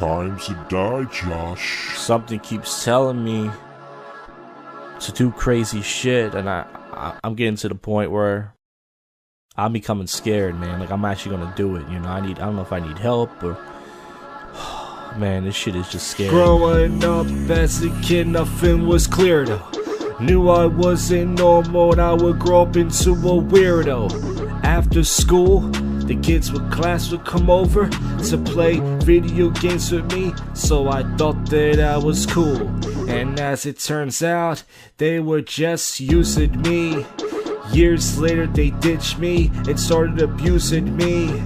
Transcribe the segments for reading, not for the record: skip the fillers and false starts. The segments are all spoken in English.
time to die, Josh. Something keeps telling me to do crazy shit, and I'm getting to the point where I'm becoming scared, man. Like, I'm actually gonna do it, you know. I don't know if I need help or... Man, this shit is just scary. Growing up as a kid, nothing was clear though. Knew I wasn't normal and I would grow up into a weirdo. After school, the kids with class would come over to play video games with me, so I thought that I was cool. And as it turns out, they were just using me. Years later they ditched me and started abusing me.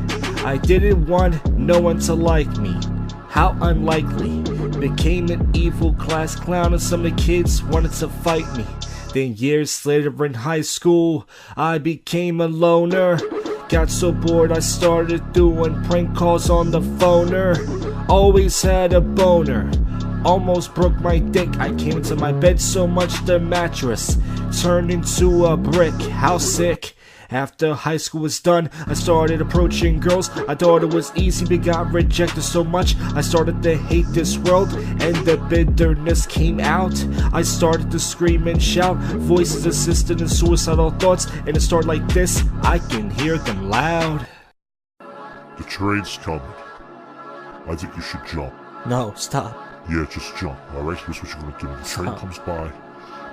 I didn't want no one to like me. How unlikely. Became an evil class clown and some of the kids wanted to fight me. Then years later in high school, I became a loner. Got so bored I started doing prank calls on the phoner. Always had a boner. Almost broke my dick. I came into my bed so much the mattress turned into a brick. How sick. After high school was done, I started approaching girls. I thought it was easy, but got rejected so much I started to hate this world, and the bitterness came out. I started to scream and shout, voices assisted in suicidal thoughts, and it started like this, I can hear them loud. The train's coming. I think you should jump. No, stop. Yeah, just jump, alright? Here's what you're gonna do. When the train comes by,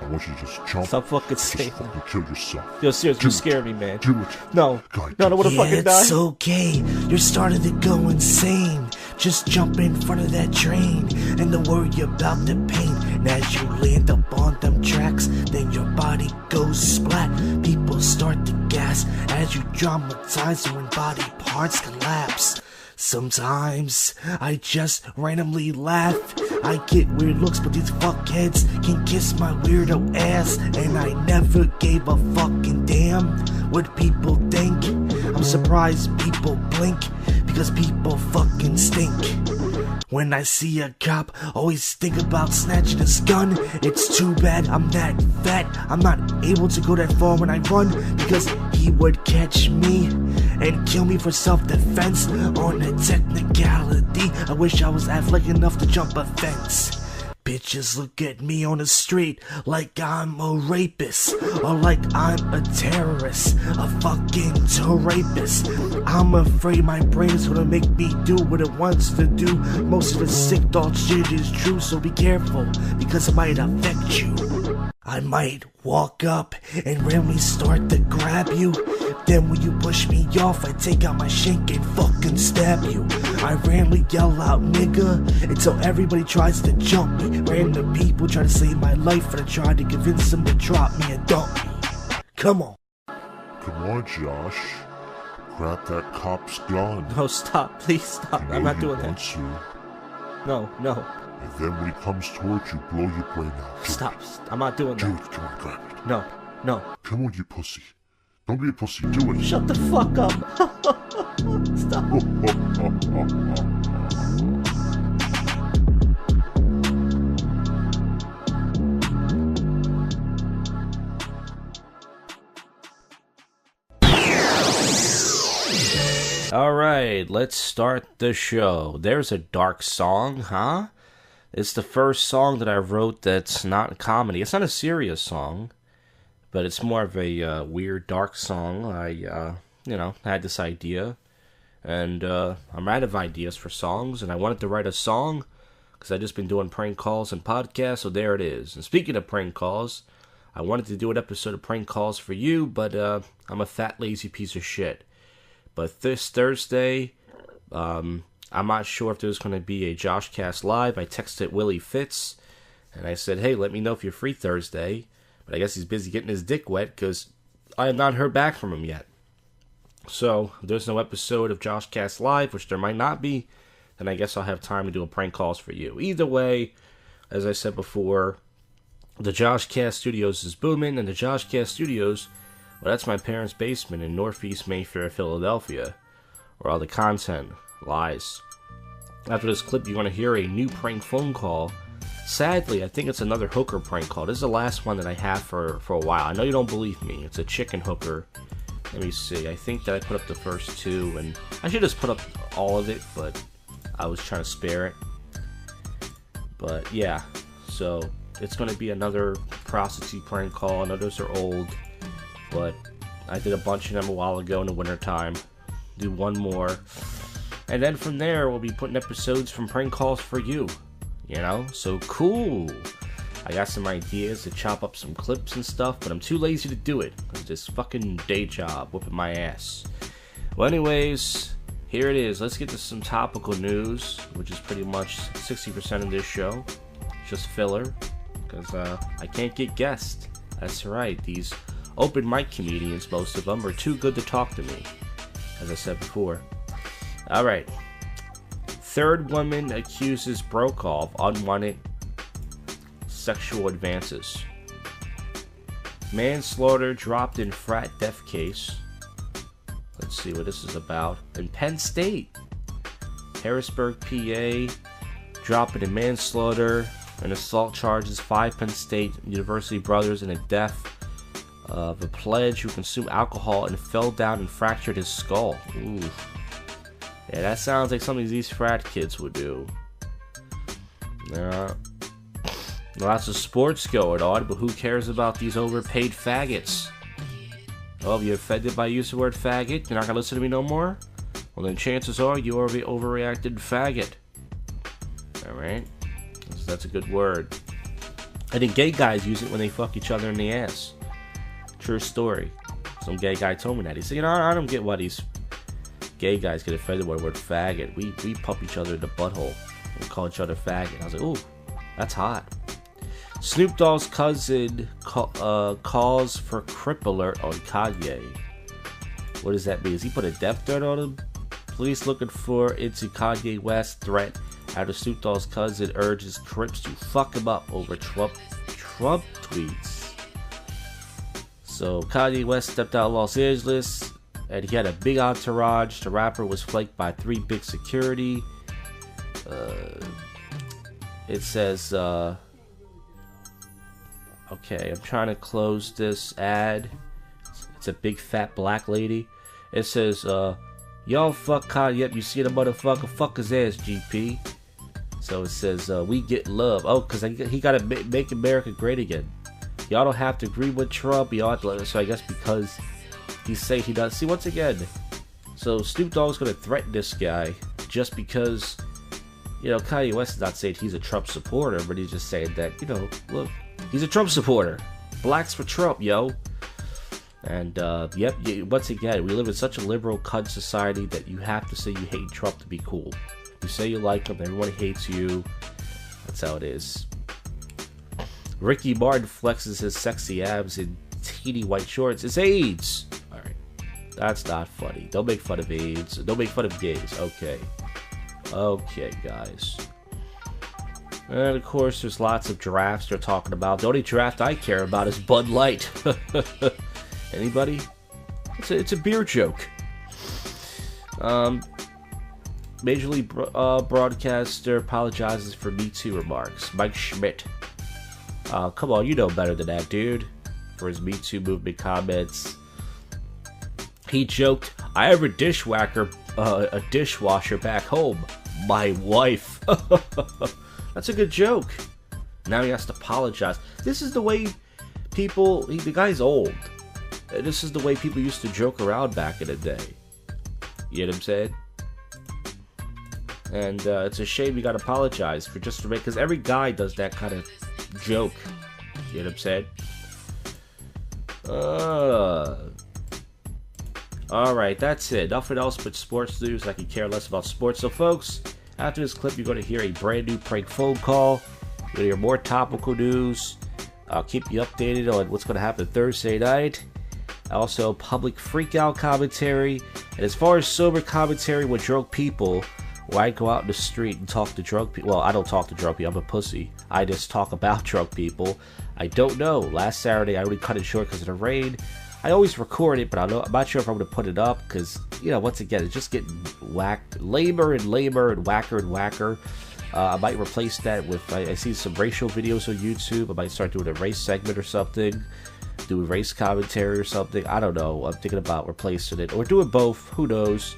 I want you to just jump. Stop fucking saying that. Fucking kill yourself. Yo, seriously, you scare me, man. Do it. No. God, No, I wanna fucking die. It's okay, you're starting to go insane. Just jump in front of that train and don't worry about the pain. And as you land up on them tracks, then your body goes splat. People start to gas as you dramatize when body parts collapse. Sometimes I just randomly laugh. I get weird looks, but these fuckheads can kiss my weirdo ass. And I never gave a fucking damn what people think. I'm surprised people blink, because people fucking stink. When I see a cop, always think about snatching his gun. It's too bad I'm that fat, I'm not able to go that far when I run, because he would catch me and kill me for self-defense. On a technicality, I wish I was athletic enough to jump a fence. Bitches look at me on the street like I'm a rapist, or like I'm a terrorist, a fucking rapist. I'm afraid my brain is gonna make me do what it wants to do. Most of the sick thought shit is true, so be careful, because it might affect you. I might walk up and randomly start to grab you. Then when you push me off, I take out my shank and fucking stab you. I randomly yell out nigga until everybody tries to jump me. Random people try to save my life, and I try to convince them to drop me and dump me. Come on. Come on, Josh. Grab that cop's gun. No, stop. Please stop. You know I'm not he doing that. wants you. No. And then when he comes towards you, blow your brain out. Stop. I'm not doing Do that. it. Come on, grab it. No. Come on, you pussy. Don't be a pussy. Do it. Shut the fuck up. Stop. Alright, let's start the show. There's a dark song, huh? It's the first song that I wrote that's not a comedy. It's not a serious song, but it's more of a weird, dark song. I had this idea, and I'm out of ideas for songs, and I wanted to write a song, because I've just been doing prank calls and podcasts, so there it is. And speaking of prank calls, I wanted to do an episode of prank calls for you, but I'm a fat, lazy piece of shit. But this Thursday, I'm not sure if there's going to be a JoshCast Live. I texted Willie Fitz, and I said, hey, let me know if you're free Thursday. But I guess he's busy getting his dick wet, because I have not heard back from him yet. So, if there's no episode of JoshCast Live, which there might not be, then I guess I'll have time to do a prank calls for you. Either way, as I said before, the JoshCast Studios is booming, and the JoshCast Studios, well, that's my parents' basement in Northeast Mayfair, Philadelphia, where all the content lies. After this clip, you're going to hear a new prank phone call. Sadly, I think it's another hooker prank call. This is the last one that I have for a while. I know you don't believe me. It's a chicken hooker. Let me see. I think that I put up the first two, and I should just put up all of it, but I was trying to spare it. But yeah, so it's going to be another prostitute prank call. I know those are old, but I did a bunch of them a while ago in the wintertime. Do one more. And then from there, we'll be putting episodes from prank calls for you. You know? So cool. I got some ideas to chop up some clips and stuff, but I'm too lazy to do it. It's this fucking day job whooping my ass. Well, anyways, here it is. Let's get to some topical news, which is pretty much 60% of this show. Just filler, because I can't get guests. That's right. These open mic comedians, most of them, are too good to talk to me, as I said before. Alright. Third woman accuses Brokaw of unwanted sexual advances. Manslaughter dropped in frat death case. Let's see what this is about. In Penn State, Harrisburg, PA, dropping in manslaughter and assault charges. 5 Penn State University brothers in a death of a pledge who consumed alcohol and fell down and fractured his skull. Ooh. Yeah, that sounds like something these frat kids would do. Lots of sports going on, but who cares about these overpaid faggots? Oh, you're offended by use of the word faggot? You're not gonna listen to me no more? Well, then chances are you are the overreacted faggot. Alright? That's a good word. I think gay guys use it when they fuck each other in the ass. True story. Some gay guy told me that. He said, you know, I don't get why these gay guys get offended by the word faggot. We pump each other in the butthole. We call each other faggot. I was like, ooh, that's hot. Snoop Dogg's cousin calls for crip alert on Kanye. What does that mean? Is he put a death threat on him? Police looking for into Kanye West threat after Snoop Dogg's cousin urges Crips to fuck him up over Trump tweets. So Kanye West stepped out of Los Angeles and he had a big entourage. The rapper was flanked by 3 big security. It says, okay, I'm trying to close this ad. It's a big fat black lady. It says, y'all fuck Kanye. Yep, you see the motherfucker? Fuck his ass, GP. So it says, we get love. Oh, because he got to make America great again. Y'all don't have to agree with Trump. Y'all have to, so I guess because he say he does. See, once again, so Snoop Dogg's going to threaten this guy just because, you know, Kanye West is not saying he's a Trump supporter, but he's just saying that, you know, look, he's a Trump supporter. Blacks for Trump, yo. And, yep, once again, we live in such a liberal cunt society that you have to say you hate Trump to be cool. You say you like him, everyone hates you. That's how it is. Ricky Martin flexes his sexy abs in teeny white shorts. It's AIDS! Alright. That's not funny. Don't make fun of AIDS. Don't make fun of gays. Okay. Okay, guys. And of course, there's lots of drafts they're talking about. The only draft I care about is Bud Light. Anybody? It's a beer joke. Major League broadcaster apologizes for Me Too remarks. Mike Schmidt. Come on, you know better than that, dude. For his Me Too movement comments. He joked, I have a dishwasher back home. My wife. That's a good joke. Now he has to apologize. This is the way people... the guy's old. This is the way people used to joke around back in the day. You know what I'm saying? And it's a shame you gotta apologize for just... because every guy does that kind of joke. You know what I'm saying? Alright, that's it. Nothing else but sports news. I can care less about sports. So folks, after this clip, you're going to hear a brand new prank phone call. You're going to hear more topical news. I'll keep you updated on what's going to happen Thursday night. Also, public freakout commentary. And as far as sober commentary with drunk people, where I go out in the street and talk to drunk people. Well, I don't talk to drunk people. I'm a pussy. I just talk about drunk people. I don't know. Last Saturday, I really cut it short because of the rain. I always record it, but I'm not sure if I'm going to put it up because, you know, once again, it's just getting lamer and whacker and whacker. I might replace that with, I see some racial videos on YouTube. I might start doing a race segment or something, doing race commentary or something. I don't know. I'm thinking about replacing it or doing both. Who knows?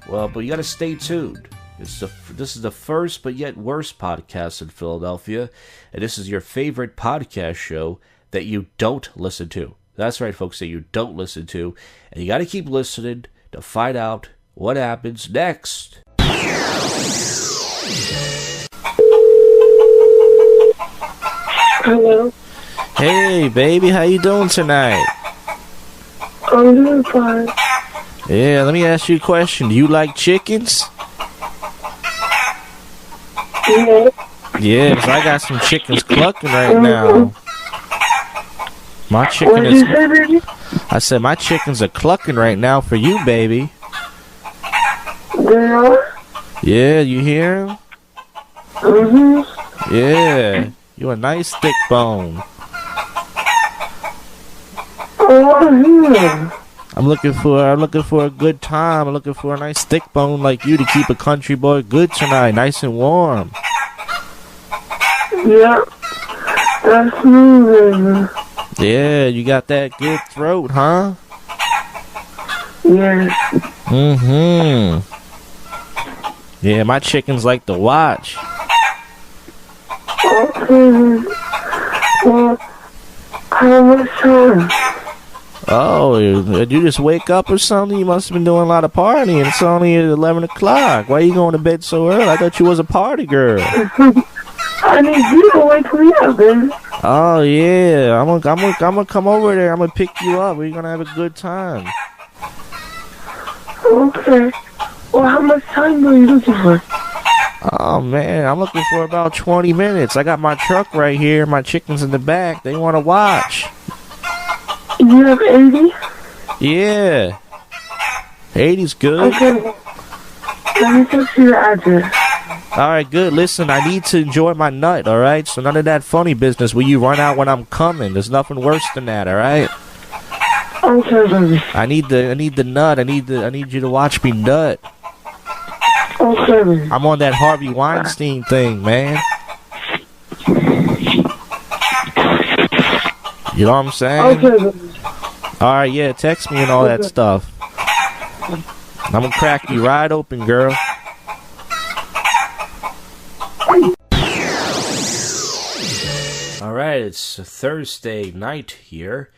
Well, but you got to stay tuned. This is the first but yet worst podcast in Philadelphia, and this is your favorite podcast show that you don't listen to. That's right, folks, that you don't listen to, and you got to keep listening to find out what happens next. Hello. Hey, baby, how you doing tonight? I'm doing fine. Yeah, let me ask you a question. Do you like chickens? Yeah. Yeah, 'cause I got some chickens clucking right now. My chicken What did is... you say, baby? I said my chickens are clucking right now for you, baby. They are? Yeah, you hear him? Mm-hmm. Yeah, you a nice thick bone. Oh, yeah. I'm looking for a good time. I'm looking for a nice thick bone like you to keep a country boy good tonight, nice and warm. Yeah. That's me, baby. Yeah, you got that good throat, huh? Yes. Mm-hmm. Yeah, my chickens like to watch. Okay. Well, how much time? Oh, did you just wake up or something? You must have been doing a lot of partying. It's only 11 o'clock. Why are you going to bed so early? I thought you was a party girl. I need you to wake me up, baby. Oh, yeah. I'm gonna come over there. I'm going to pick you up. We're going to have a good time. Okay. Well, how much time are you looking for? Oh, man. I'm looking for about 20 minutes. I got my truck right here. My chickens in the back. They want to watch. You have 80? Yeah. 80's good. Okay. Let me text you the address. Alright, good. Listen, I need to enjoy my nut, alright? So none of that funny business where you run out when I'm coming. There's nothing worse than that, alright? Okay, baby. I need the nut. I need you to watch me nut. Okay, baby. I'm on that Harvey Weinstein thing, man. You know what I'm saying? Okay, baby. Alright, yeah, text me and all that stuff. I'm gonna crack you right open, girl. Alright, it's a Thursday night here,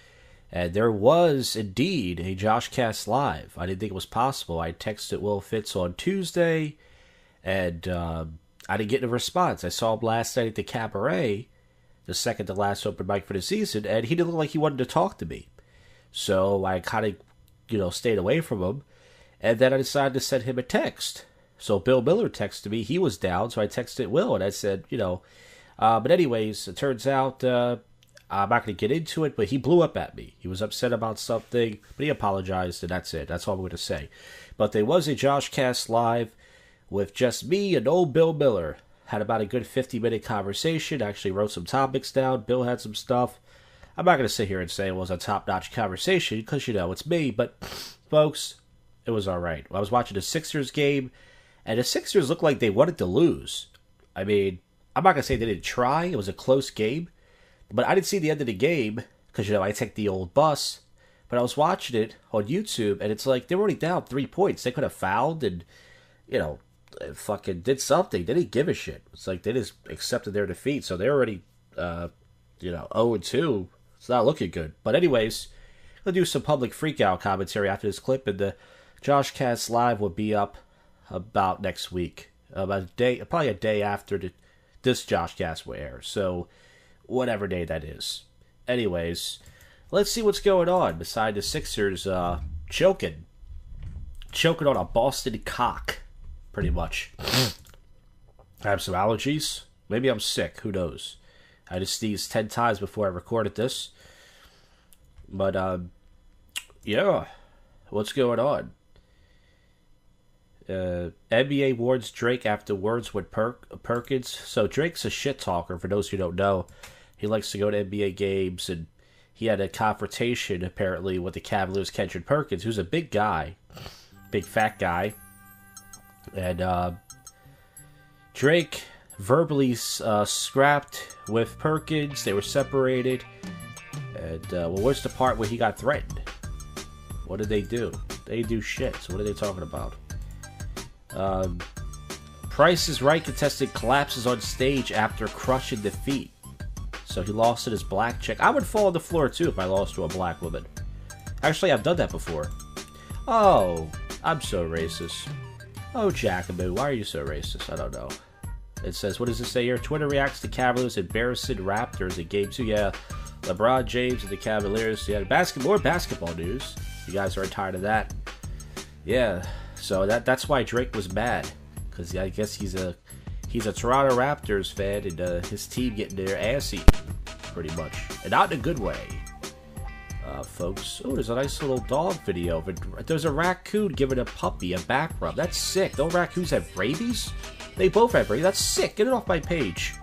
and there was indeed a JoshCast Live. I didn't think it was possible. I texted Will Fitz on Tuesday, and I didn't get a response. I saw him last night at the Cabaret, the second to last open mic for the season, and he didn't look like he wanted to talk to me. So I kind of, stayed away from him, and then I decided to send him a text. So Bill Miller texted me. He was down, so I texted Will, and I said, but anyways, it turns out I'm not going to get into it, but he blew up at me. He was upset about something, but he apologized, and that's it. That's all I'm going to say. But there was a JoshCast Live with just me and old Bill Miller. Had about a good 50-minute conversation. Actually wrote some topics down. Bill had some stuff. I'm not going to sit here and say it was a top-notch conversation, because, it's me. But, folks, it was all right. I was watching the Sixers game, and the Sixers looked like they wanted to lose. I mean, I'm not going to say they didn't try. It was a close game. But I didn't see the end of the game, because, I take the old bus. But I was watching it on YouTube, and it's like they were already down 3 points. They could have fouled and, fucking did something. They didn't give a shit. It's like they just accepted their defeat. So they're already, 0-2. It's not looking good. But anyways, I'll do some public freakout commentary after this clip, and the JoshCast Live will be up about next week. Probably a day after this JoshCast will air. So, whatever day that is. Anyways, let's see what's going on beside the Sixers choking on a Boston cock, pretty much. I have some allergies. Maybe I'm sick. Who knows? I just sneezed 10 times before I recorded this. But, yeah. What's going on? NBA warns Drake after words with Perkins. So Drake's a shit talker, for those who don't know. He likes to go to NBA games, and he had a confrontation, apparently, with the Cavaliers' Kendrick Perkins, who's a big guy. Big fat guy. And, Drake verbally scrapped with Perkins. They were separated. And, where's the part where he got threatened? What did they do? They do shit. So what are they talking about? Price is Right contestant collapses on stage after crushing defeat. So he lost to this black chick. I would fall on the floor too if I lost to a black woman. Actually, I've done that before. Oh, I'm so racist. Oh, Jacoboo, why are you so racist? I don't know. It says, what does it say here? Twitter reacts to Cavaliers embarrassing Raptors in Game 2. Yeah, LeBron James and the Cavaliers. Yeah, more basketball news. You guys are tired of that. Yeah, so that's why Drake was mad. Because I guess he's a Toronto Raptors fan, and his team getting their ass eaten, pretty much. And not in a good way, folks. Oh, there's a nice little dog video. There's a raccoon giving a puppy a back rub. That's sick. Don't raccoons have rabies? They both have rabies. That's sick. Get it off my page.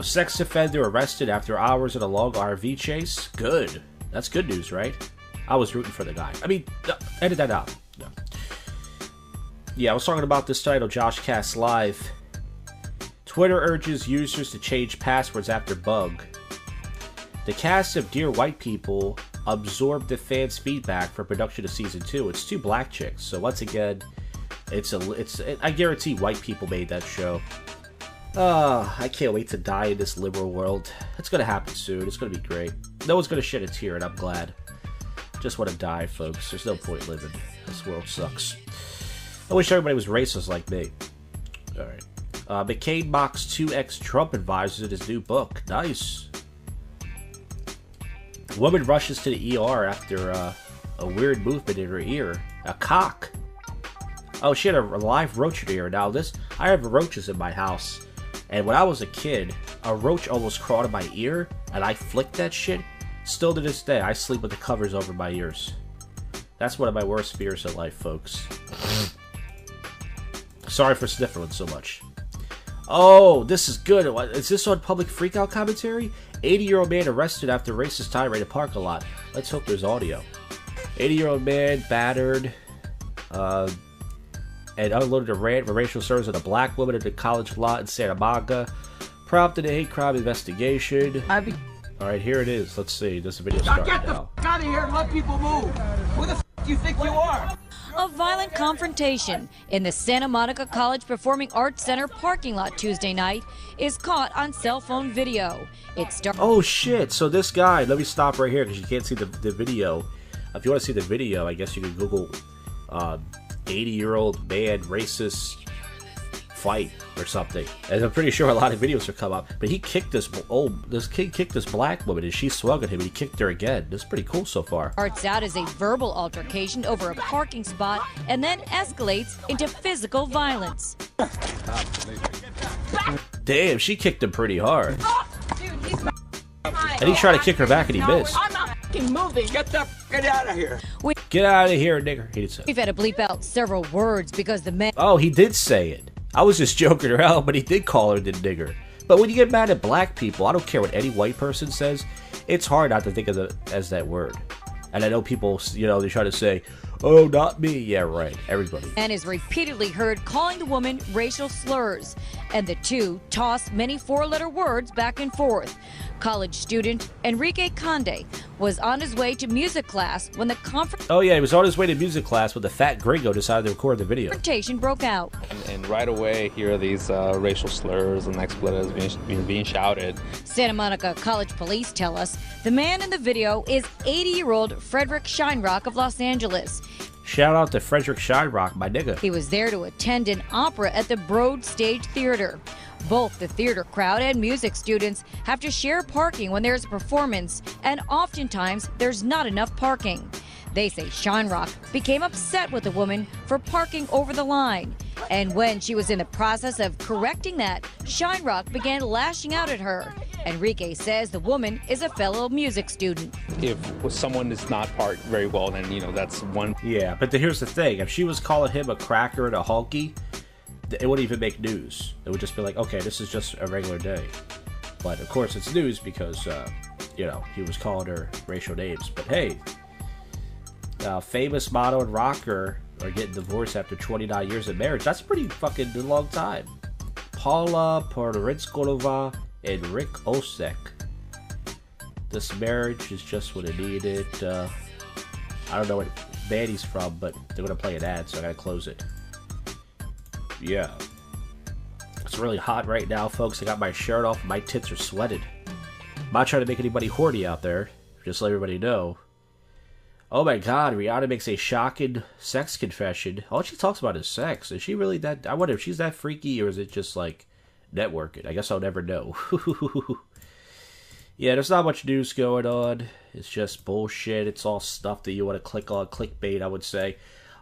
Sex offender arrested after hours in a long RV chase. Good. That's good news, right? I was rooting for the guy. I mean, edit that out. No. Yeah, I was talking about this title, JoshCast Live. Twitter urges users to change passwords after bug. The cast of Dear White People absorbed the fans' feedback for production of season 2. It's 2 black chicks, so once again, I guarantee white people made that show. I can't wait to die in this liberal world. It's gonna happen soon. It's gonna be great. No one's gonna shed a tear, and I'm glad. Just want to die, folks. There's no point living. This world sucks. I wish everybody was racist like me. Alright. McCain mocks 2 ex-Trump advisors in his new book. Nice. Woman rushes to the ER after a weird movement in her ear. A cock. Oh, she had a live roach in her ear. Now, I have roaches in my house. And when I was a kid, a roach almost crawled in my ear, and I flicked that shit. Still to this day, I sleep with the covers over my ears. That's one of my worst fears in life, folks. Sorry for sniffling so much. Oh, this is good. Is this on public freakout commentary? 80-year-old man arrested after racist tirade in a parking lot. Let's hope there's audio. 80-year-old man battered and unloaded a rant for racial slurs on a black woman at a college lot in Santa Monica. Prompted a hate crime investigation. Alright, here it is. Let's see. This video started now. Get the f*** out of here and let people move. Who the f*** do you think you are? A violent confrontation in the Santa Monica College Performing Arts Center parking lot Tuesday night is caught on cell phone video. Oh shit, so this guy, let me stop right here because you can't see the video. If you want to see the video, I guess you can Google 80-year-old man racist fight or something. And I'm pretty sure a lot of videos will come up. But he kicked this kid kicked this black woman and she swung at him and he kicked her again. This is pretty cool so far. Starts out as a verbal altercation over a parking spot and then escalates into physical violence. Damn, she kicked him pretty hard. Dude, he's and he tried to kick her back and he missed. I'm not f***ing moving. Get out of here. Get out of here, nigger. He did say. We've had to bleep out several words because the man. Oh, he did say it. I was just joking around, but he did call her the nigger. But when you get mad at black people, I don't care what any white person says, it's hard not to think of it as that word. And I know people, they try to say, oh, not me. Yeah, right. Everybody. And is repeatedly heard calling the woman racial slurs. And the two toss many 4-letter words back and forth. College student Enrique Conde was on his way to music class when the Oh yeah, he was on his way to music class when the fat gringo decided to record the video. Confrontation broke out. And right away, here are these racial slurs and expletives being shouted. Santa Monica College police tell us the man in the video is 80-year-old Frederick Shinerock of Los Angeles. Shout out to Frederick Shinerock, my nigga. He was there to attend an opera at the Broad Stage Theater. Both the theater crowd and music students have to share parking when there's a performance, and oftentimes there's not enough parking. They say Shinerock became upset with the woman for parking over the line. And when she was in the process of correcting that, Shinerock began lashing out at her. Enrique says the woman is a fellow music student. If someone is not parked very well, then, that's one. Yeah, but here's the thing. If she was calling him a cracker and a hulky, it wouldn't even make news. It would just be like, okay, this is just a regular day. But, of course, it's news because, he was calling her racial names. But, hey, famous model and rocker are getting divorced after 29 years of marriage. That's a pretty fucking long time. Paula Porizkolova and Rick Osek. This marriage is just what it needed. I don't know what band he's from, but they're going to play an ad, so I got to close it. Yeah. It's really hot right now, folks. I got my shirt off and my tits are sweated. I'm not trying to make anybody horny out there. Just let everybody know. Oh my god, Rihanna makes a shocking sex confession. All she talks about is sex. Is she really that... I wonder if she's that freaky or is it just like networking? I guess I'll never know. Yeah, there's not much news going on. It's just bullshit. It's all stuff that you want to click on. Clickbait, I would say.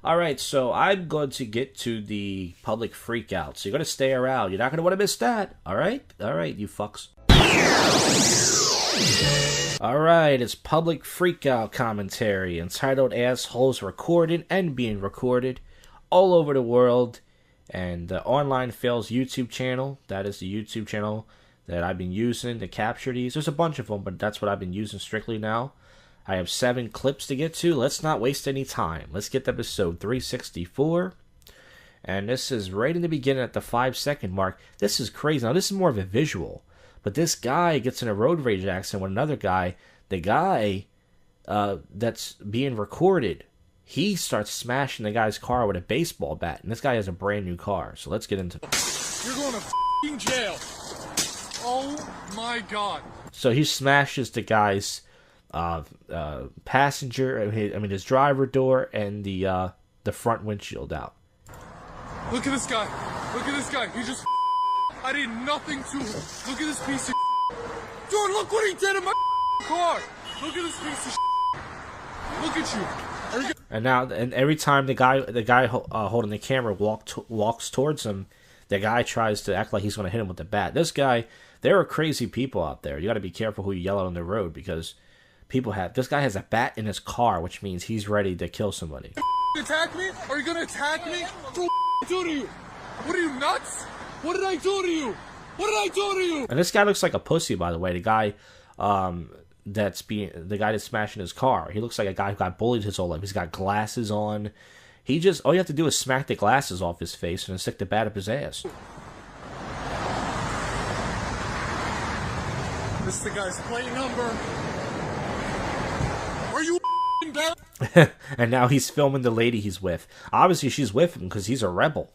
Alright, so I'm going to get to the public freakout. So you're going to stay around. You're not going to want to miss that. Alright? Alright, you fucks. Alright, it's public freakout commentary entitled Assholes Recorded and Being Recorded all over the world. And the Online Fails YouTube channel, that is the YouTube channel that I've been using to capture these. There's a bunch of them, but that's what I've been using strictly now. I have 7 clips to get to. Let's not waste any time. Let's get to episode 364. And this is right in the beginning at the 5-second mark. This is crazy. Now, this is more of a visual. But this guy gets in a road rage accident with another guy. The guy that's being recorded, he starts smashing the guy's car with a baseball bat. And this guy has a brand new car. So let's get into it. You're going to f***ing jail. Oh my god. So he smashes the guy's passenger, his driver door and the front windshield out. Look at this guy. Look at this guy. He just I did nothing to him. Look at this piece of Dude, look what he did in my car. Look at this piece of Look at you. And now, and every time the guy holding the camera walks towards him, the guy tries to act like he's going to hit him with the bat. This guy, there are crazy people out there. You got to be careful who you yell at on the road because this guy has a bat in his car, which means he's ready to kill somebody. Attack me? Are you going to attack me? What did I do to you? What are you, nuts? What did I do to you? What did I do to you? And this guy looks like a pussy, by the way. The guy that's smashing his car. He looks like a guy who got bullied his whole life. He's got glasses on. All you have to do is smack the glasses off his face and then stick the bat up his ass. This is the guy's plate number. Are you down? And now he's filming the lady he's with. Obviously, she's with him because he's a rebel.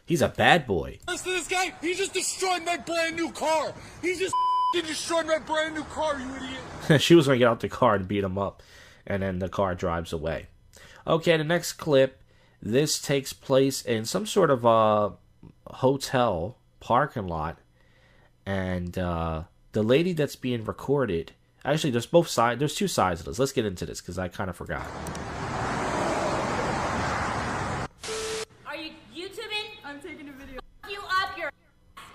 He's a bad boy. Listen to this guy. He just destroyed my brand new car. He just destroyed my brand new car, you idiot. She was going to get out the car and beat him up. And then the car drives away. Okay, the next clip. This takes place in some sort of a hotel parking lot. And the lady that's being recorded... Actually, there's both sides. There's 2 sides of this. Let's get into this because I kind of forgot. Are you YouTubing? I'm taking a video. F you up your ass.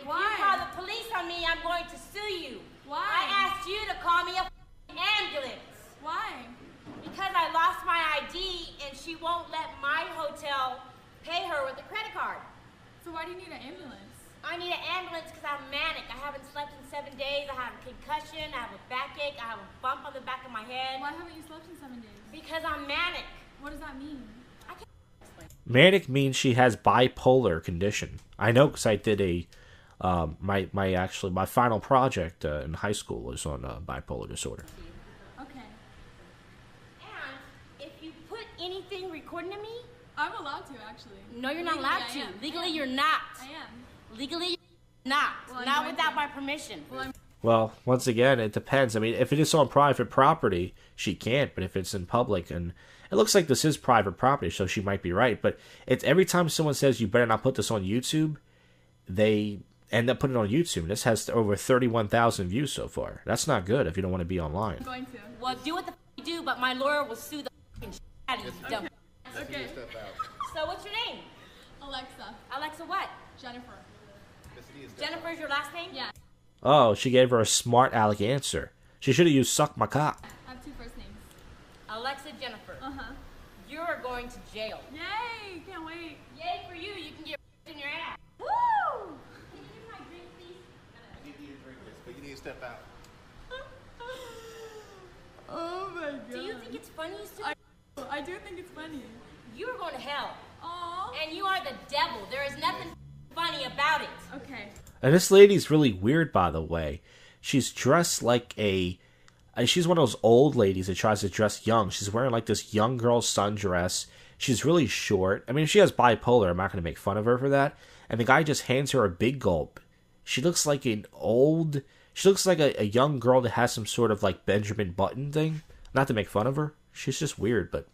If Why? you call the police on me, I'm going to sue you. Why? I asked you to call me a ambulance. Why? Because I lost my ID and she won't let my hotel pay her with a credit card. So why do you need an ambulance? I need an ambulance because I'm manic. I haven't slept in 7 days. I have a concussion. I have a backache. I have a bump on the back of my head. Why haven't you slept in 7 days? Because I'm manic. What does that mean? I can't explain. Manic means she has bipolar condition. I know because I did my final project in high school was on bipolar disorder. Okay. And if you put anything recording to me, I'm allowed to, actually. no, you're not Legally, allowed I to. am. Legally, you're not. I am. Legally, you're not. Well, I'm Not going without to. my permission. Well, once again, it depends. I mean, if it is on private property, she can't. But if it's in public, and it looks like this is private property, so she might be right. But it's every time someone says you better not put this on YouTube, they end up putting it on YouTube. This has over 31,000 views so far. That's not good if you don't want to be online. I'm going to. Well, do what the f you do, but my lawyer will sue the f***ing shit out of you, dumb. Okay. So what's your name? Alexa. Alexa what? Jennifer. Jennifer's your last name? Yeah. Oh, she gave her a smart aleck answer. She should have used suck my cock. I have 2 first names. Alexa Jennifer. Uh-huh. You're going to jail. Yay! Can't wait. Yay for you. You can get in your ass. Woo! Can you give me my drink, please? I need you to drink this, but you need to step out. Oh my god. Do you think it's funny, Sue? I do think it's funny. You are going to hell. Aww. And you are the devil. There is nothing funny about it. Okay. And this lady's really weird, by the way. She's dressed like she's one of those old ladies that tries to dress young. She's wearing like this young girl sundress. She's really short. I mean, she has bipolar. I'm not going to make fun of her for that. And the guy just hands her a big gulp. She looks like she looks like a young girl that has some sort of like Benjamin Button thing. Not to make fun of her. She's just weird, but.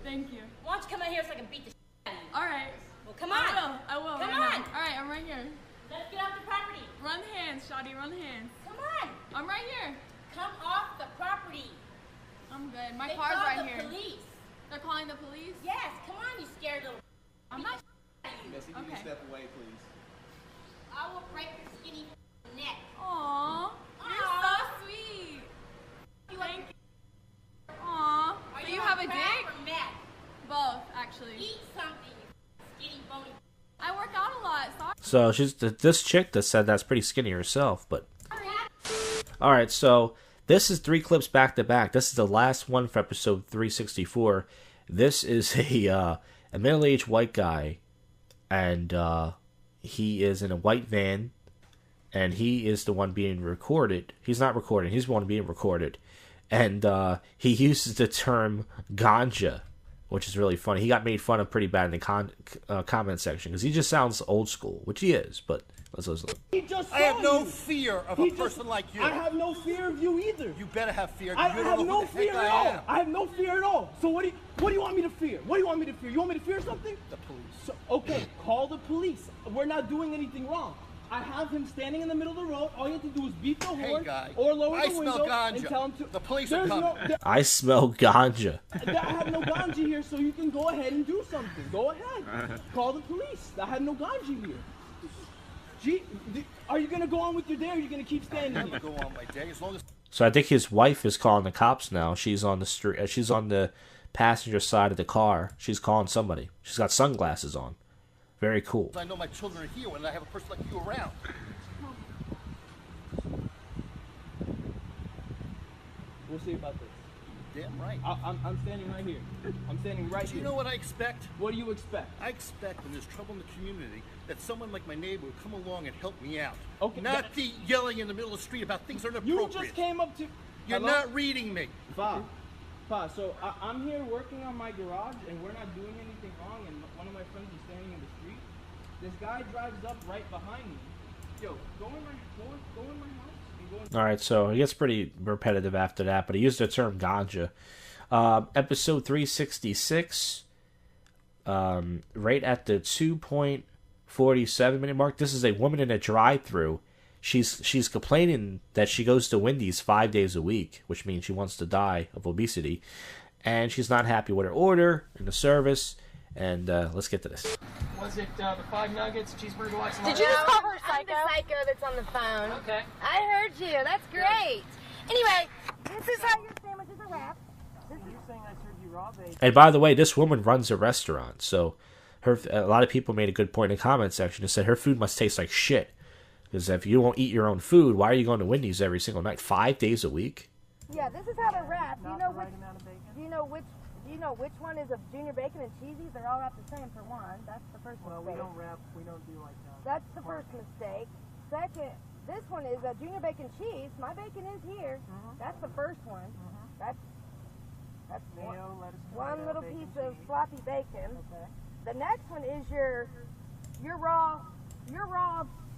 Thank you. Why don't you come out here so I can beat the shit out of you? All right. Well, come on. I will. Come right on. now. All right, I'm right here. Let's get off the property. Run hands, Shawty, run hands. Come on. I'm right here. Come off the property. I'm good. My They car's called right the here. Police. They're calling the police? Yes, come on, you scared little. I'm not. Missy, can you step away, please? I will break your skinny neck. Aww. You're so sweet. Thank you. Aww. Are Do you have a crack dick? or meth? Both, actually. Eat something, you skinny bony. I work out a lot. Sorry. So she's this chick that said that's pretty skinny herself, but. Alright, so this is 3 clips back to back. This is the last one for episode 364. This is a middle-aged white guy, and he is in a white van, and he is the one being recorded. He's not recording, he's the one being recorded. And he uses the term ganja, which is really funny. He got made fun of pretty bad in the comment section, because he just sounds old school, which he is, but let's listen. I have no fear of a person like you. I have no fear of you either. You better have fear. I You don't have know no who the heck fear at I all. am. I have no fear at all. So what do you want me to fear? What do you want me to fear? You want me to fear something? The police. So, okay, call the police. We're not doing anything wrong. I have him standing in the middle of the road. All you have to do is beat the horn guy, or lower I the smell window ganja. and tell him to. The police are There's coming. I smell ganja. I have no ganja here, so you can go ahead and do something. Go ahead. Call the police. I have no ganja here. Are you going to go on with your day, or are you going to keep standing here? Go on my day as long as. So I think his wife is calling the cops now. She's on the street. She's on the passenger side of the car. She's calling somebody. She's got sunglasses on. Very cool. I know my children are here when I have a person like you around. We'll see about this. Damn right. I'm standing right here. I'm standing right Do here. you know what I expect? What do you expect? I expect when there's trouble in the community that someone like my neighbor would come along and help me out. Okay, Not the yelling in the middle of the street about things that are inappropriate. You just came up to. You're Hello? not reading me. Pa, so I'm here working on my garage, and we're not doing anything wrong, and one of my friends is standing in the street. This guy drives up right behind me. Yo, go in my house and go in. All right, so it gets pretty repetitive after that, but he used the term ganja. Episode 366, right at the 2.47 minute mark. This is a woman in a drive-thru. She's complaining that she goes to Wendy's 5 days a week, which means she wants to die of obesity, and she's not happy with her order and the service. And let's get to this. Was it the 5 nuggets, cheeseburger, wax, and Did you just call her psycho? I'm the psycho that's on the phone. Okay. I heard you. That's great. Anyway, this is how your sandwiches are wrapped. You're saying I served you raw bacon? And by the way, this woman runs a restaurant, so a lot of people made a good point in the comment section and said her food must taste like shit. Because if you won't eat your own food, why are you going to Wendy's every single night, 5 days a week? Yeah, this is how they're wrapped. Do you know the right amount of bacon? Do you know which one is a junior bacon and cheesy? They're all wrapped the same for one. That's the first Well, mistake. we don't do like that. That's the first mistake. Second, this one is a junior bacon cheese. My bacon is here. That's the first one. That's Mayo, lettuce, one tomato, little bacon, piece of cheese. sloppy bacon. Okay. The next one is your raw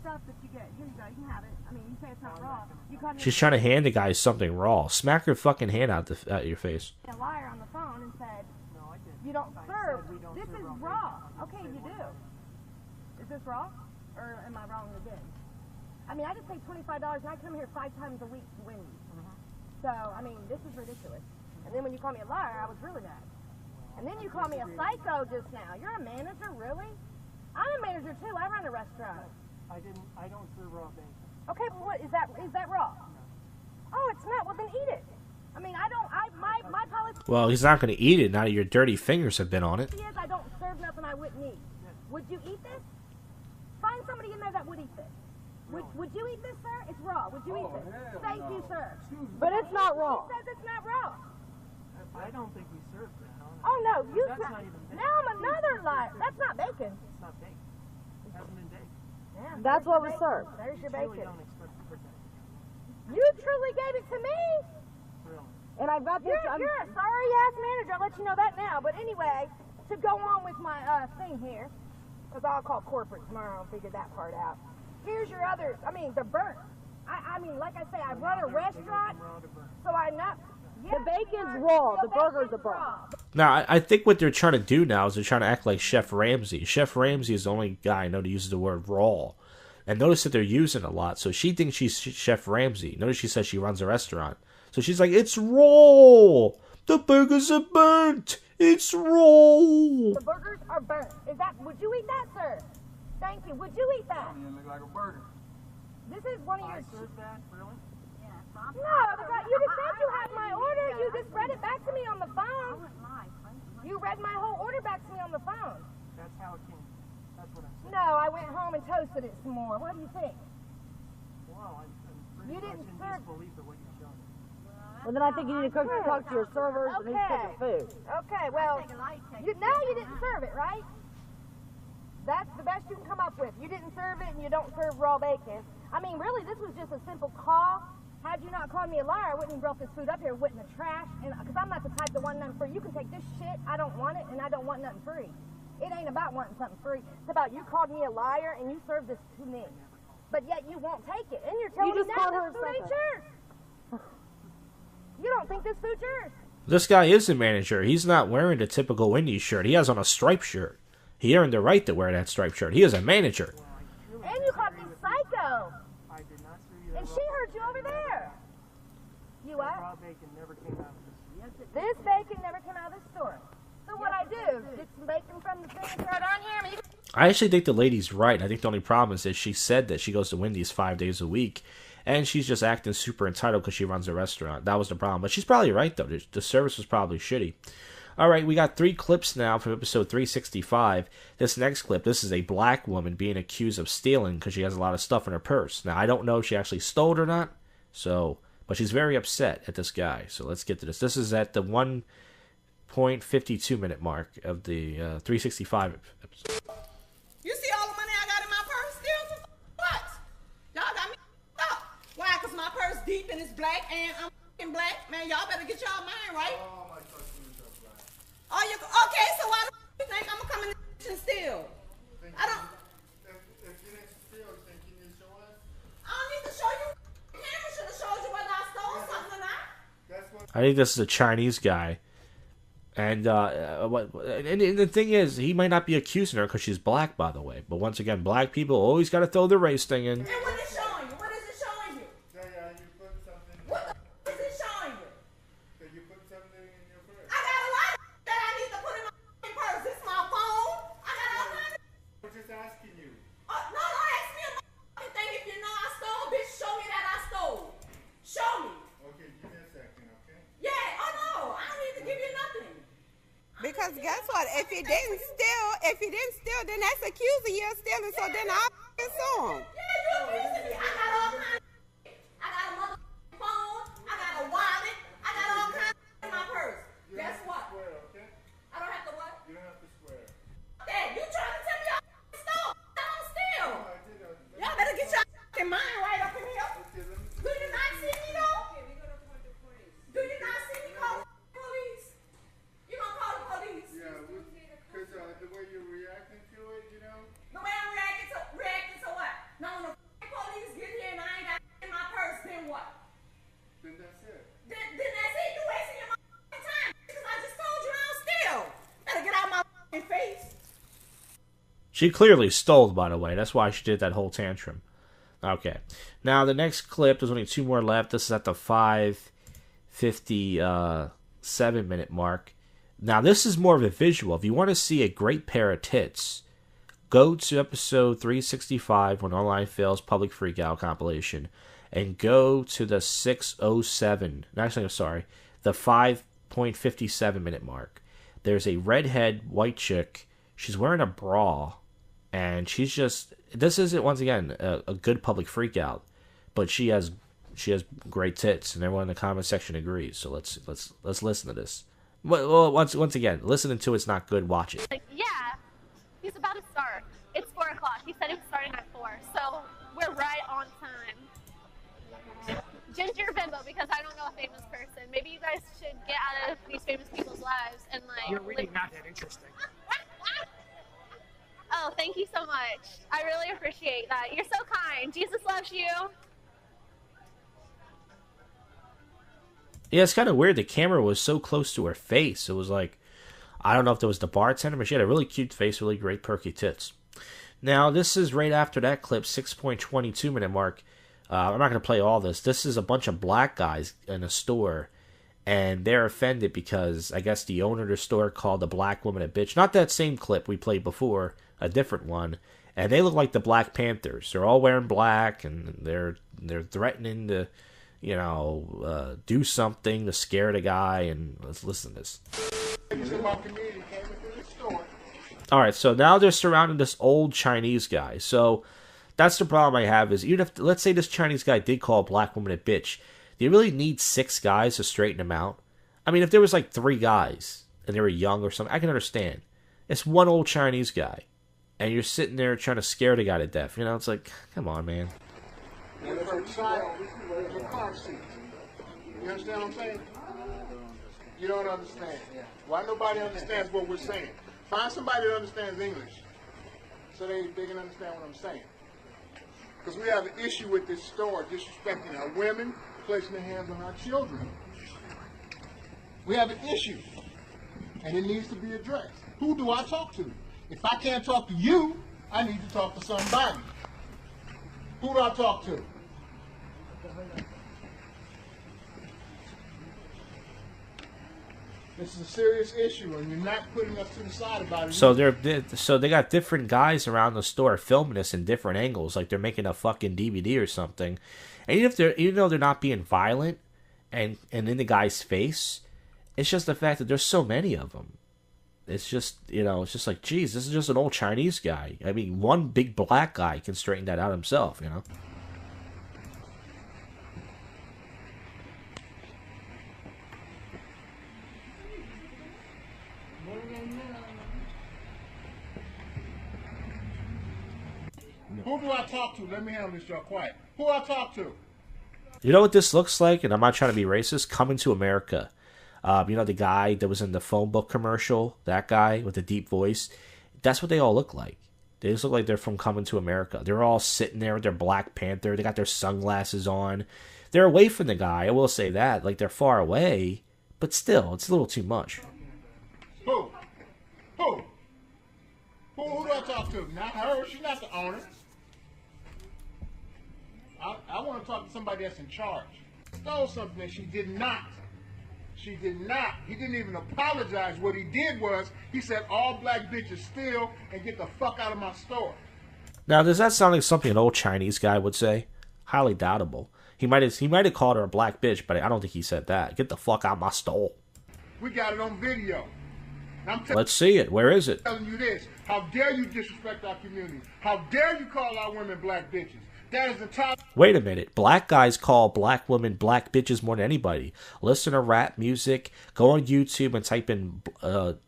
stuff that you get. Here you go. You can have it. I mean, you say it's not raw. You cut it. She's trying to hand the guy something raw. Smack her fucking hand out your face. A liar on the phone and said, No, I didn't. you don't I serve. said we don't This serve is raw raw. bacon. Okay, you do. Is this raw? Or am I wrong again? I mean, I just pay $25 and I come here 5 times a week to Wendy's. So, I mean, this is ridiculous. And then when you call me a liar, I was really mad. And then you call me a psycho just now. You're a manager, really? I'm a manager too. I run a restaurant. I don't serve raw bacon. Okay, but what is that raw? Oh, it's not. Well, then eat it. I mean, my policy Well, he's not going to eat it now that your dirty fingers have been on it. is I don't serve nothing I wouldn't eat. Would you eat this? Find somebody in there that would eat this. Would you eat this, sir? It's raw. Would you eat this? Thank you, sir. But it's not raw. He says it's not raw. I don't think we serve that. Oh, no. You That's said. not even bacon. Now I'm another liar. That's not bacon. It's not bacon. It hasn't been baked. Yeah, that's what was served. There's your Truly bacon. don't expect to protect. You truly gave it to me. Really. And I got this. You're a sorry ass manager. I'll let you know that now. But anyway, to go on with my thing here, because I'll call corporate tomorrow and figure that part out. Here's your others. I mean, they're burnt. I mean, like I say, I run a restaurant, so I know. Yeah, the bacon's raw. The burgers are burnt. Now, I think what they're trying to do now is they're trying to act like Chef Ramsay. Chef Ramsay is the only guy I know that uses the word raw. And notice that they're using it a lot. So she thinks she's Chef Ramsay. Notice she says she runs a restaurant. So she's like, it's raw. The burgers are burnt. It's raw. The burgers are burnt. Is that? Would you eat that, sir? Thank you. Would you eat that? You look like a burger. This is one of your. I served that, really? No, because you just said you had my order. You just read it back to me on the phone. You read my whole order back to me on the phone. That's how it came. That's what I said. No, I went home and toasted it some more. What do you think? Wow, I'm pretty You didn't much in serve. disbelief of what you've done. Well, then I think you need to talk to your servers and who's cooking food. Okay, well, now you didn't serve it, right? That's the best you can come up with. You didn't serve it and you don't serve raw bacon. I mean, really, this was just a simple call. Had you not called me a liar, I wouldn't have brought this food up here, went in the trash. Because I'm not the type that want nothing free. You can take this shit, I don't want it, and I don't want nothing free. It ain't about wanting something free. It's about you called me a liar and you served this to me. But yet you won't take it. And you're telling me now this food ain't yours. You don't think this food's yours? This guy is the manager. He's not wearing the typical Wendy's shirt. He has on a striped shirt. He earned the right to wear that striped shirt. He is a manager. And you called me psycho. I did not serve you that. And she heard you over there. You what? Raw bacon never came out of this. This bacon never came out of this store. So what I do, get some bacon from the thing and throw it on here. I mean, I actually think the lady's right. I think the only problem is that she said that she goes to Wendy's 5 days a week, and she's just acting super entitled because she runs a restaurant. That was the problem. But she's probably right, though. The service was probably shitty. All right, we got 3 clips now from episode 365. This next clip, this is a black woman being accused of stealing because she has a lot of stuff in her purse. Now, I don't know if she actually stole it or not, but she's very upset at this guy. So let's get to this. This is at the 1.52 minute mark of the 365 episode. You see all the money I got in my purse still? What? Y'all got me up. Why? Because my purse deep and it's black and I'm f***ing black. Man, y'all better get y'all mind right. Oh, my customer's are black. Oh, you okay? So why the f*** you think I'm gonna come in this and steal? I don't. If you didn't steal, then can you show us? I don't need to show you. The camera should have showed you whether I stole something or not. That's what. I think this is a Chinese guy. And the thing is, he might not be accusing her because she's black, by the way. But once again, black people always got to throw the race thing in. And what is it showing you? What is it showing you? Yeah, you put something. What the f*** is it showing you? That you put something in your purse. I got a lot of that I need to put in my f***ing purse. This is my phone. I got all kinds of. I'm just asking you. No, don't ask me a f***ing thing. If you know I stole, bitch, show me that I stole. Show me. Okay, give me a second, okay? Yeah, oh no, I don't need to give you nothing. Because guess what? If he didn't steal, then that's accusing you of stealing. So then I'll sue him. Yeah, you accusing me. I got all kinds of I got a motherfucking phone. I got a wallet. I got all kinds of in my purse. You Guess don't have what? to swear, okay? I don't have to what? You don't have to swear. Dad, you trying to tell me I stole? I don't steal. No, I didn't. Y'all better get your f***ing mind right up in here. Do you not see me though? Do you not see me call the police? You gonna call the police? Yeah, because the way you're reacting to it, you know? The way I'm reacting to what? Now when the police get here and I ain't got in my purse, then what? Then that's it. Then that's it. You wasting your time because I just told you I don't steal. Better get out my face. She clearly stole, by the way. That's why she did that whole tantrum. Okay. Now, the next clip, there's only 2 more left. This is at the 5:57 minute mark. Now, this is more of a visual. If you want to see a great pair of tits, go to episode 365, When Online Fails Public Freakout compilation, and go to the 6:07. Actually, I'm sorry, the 5.57 minute mark. There's a redhead white chick. She's wearing a bra, and she's just. This isn't, once again, a good public freakout, but she has great tits, and everyone in the comment section agrees. So let's listen to this. Well, once again, listening to it's not good. Watch it. Like, yeah, he's about to start. It's 4 o'clock. He said he was starting at 4, so we're right on time. Ginger Bimbo, because I don't know a famous person. Maybe you guys should get out of these famous people's lives and like. You're really not that interesting. I really appreciate that. You're so kind. Jesus loves you. Yeah, it's kind of weird. The camera was so close to her face. It was like, I don't know if it was the bartender, but she had a really cute face, really great perky tits. Now, this is right after that clip, 6.22 minute mark. I'm not going to play all this. This is a bunch of black guys in a store, and they're offended because I guess the owner of the store called the black woman a bitch. Not that same clip we played before, a different one. And they look like the Black Panthers. They're all wearing black, and they're threatening to, do something to scare the guy. And let's listen to this. All right, so now they're surrounding this old Chinese guy. So that's the problem I have is even if, let's say this Chinese guy did call a black woman a bitch, do you really need 6 guys to straighten him out? I mean, if there was like 3 guys and they were young or something, I can understand. It's one old Chinese guy, and you're sitting there trying to scare the guy to death. It's like, come on, man. You understand what I'm saying? You don't understand. Why nobody understands what we're saying? Find somebody that understands English so they can understand what I'm saying. Because we have an issue with this store disrespecting our women, placing their hands on our children. We have an issue, and it needs to be addressed. Who do I talk to? If I can't talk to you, I need to talk to somebody. Who do I talk to? This is a serious issue, and you're not putting us to the side about it. So they got different guys around the store filming this in different angles, like they're making a fucking DVD or something. And even though they're not being violent and in the guy's face, it's just the fact that there's so many of them. It's just it's just like, geez, this is just an old Chinese guy. I mean, one big black guy can straighten that out himself, Who do I talk to? Let me handle this, y'all quiet. Who do I talk to? You know what this looks like? And I'm not trying to be racist. Coming to America. The guy that was in the phone book commercial, that guy with the deep voice, that's what they all look like. They just look like they're from Coming to America. They're all sitting there with their Black Panther. They got their sunglasses on. They're away from the guy, I will say that. Like, they're far away, but still, it's a little too much. Who? Who do I talk to? Not her. She's not the owner. I want to talk to somebody that's in charge. Stole something that she did not. She did not. He didn't even apologize. What he did was, he said, all black bitches steal and get the fuck out of my store. Now, does that sound like something an old Chinese guy would say? Highly doubtable. He might have called her a black bitch, but I don't think he said that. Get the fuck out of my store. We got it on video. Let's see it. Where is it? I'm telling you this. How dare you disrespect our community? How dare you call our women black bitches? That is the top. Wait a minute. Black guys call black women black bitches more than anybody. Listen to rap music. Go on YouTube and type in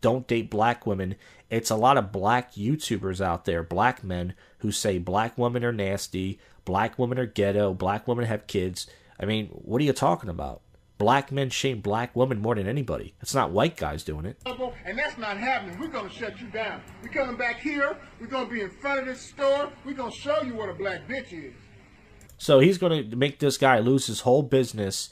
don't date black women. It's a lot of black YouTubers out there, black men, who say black women are nasty, black women are ghetto, black women have kids. I mean, what are you talking about? Black men shame black women more than anybody. It's not white guys doing it. And that's not happening. We're going to shut you down. We're coming back here. We're going to be in front of this store. We're going to show you what a black bitch is. So he's going to make this guy lose his whole business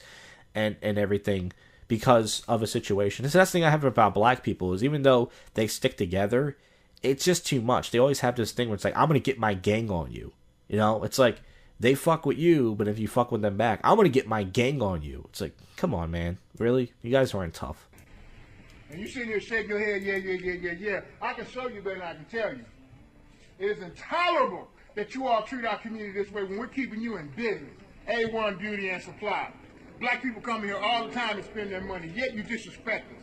and everything because of a situation. That's the thing I have about black people is even though they stick together, it's just too much. They always have this thing where it's like, I'm going to get my gang on you. It's like, they fuck with you, but if you fuck with them back, I'm going to get my gang on you. It's like, come on, man. Really? You guys aren't tough. And you sitting here shaking your head, yeah. I can show you better than I can tell you. It is intolerable that you all treat our community this way when we're keeping you in business. A1 Beauty and Supply. Black people come here all the time and spend their money, yet you disrespect us.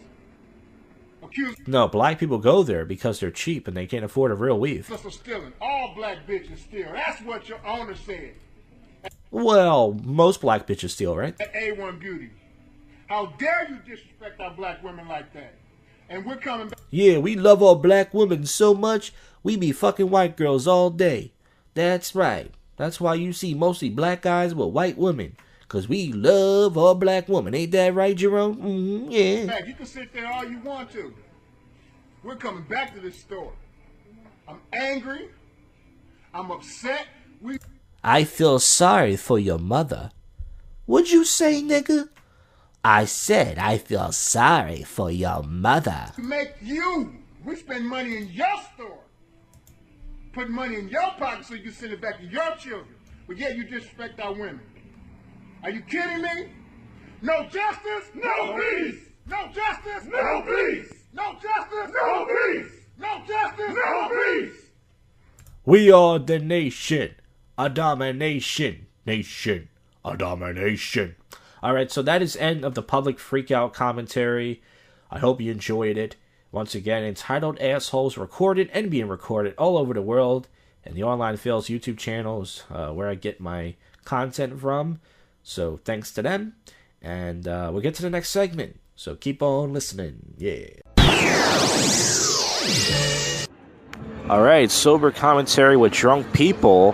No, black people go there because they're cheap and they can't afford a real weave. For stealing. All black bitches steal. That's what your owner said. Well, most black bitches steal, right? At A1 Beauty. How dare you disrespect our black women like that? And we're coming back. Yeah, we love our black women so much, we be fucking white girls all day. That's right. That's why you see mostly black guys with white women. Because we love our black woman. Ain't that right, Jerome? Mm-hmm, yeah. You can sit there all you want to. We're coming back to this store. I'm angry. I'm upset. I feel sorry for your mother. What'd you say, nigga? I said I feel sorry for your mother. We spend money in your store. Put money in your pocket so you can send it back to your children. But yet you disrespect our women. Are you kidding me? No justice, no peace. No justice, no peace. No justice, no peace. No justice, no peace. We are the nation, a domination, nation, a domination. Alright, so that is end of the public freakout commentary. I hope you enjoyed it. Once again, entitled Assholes, recorded and being recorded all over the world. And the Online Fails YouTube channels, where I get my content from. So thanks to them. And we'll get to the next segment. So keep on listening. Yeah. Alright, sober commentary with drunk people.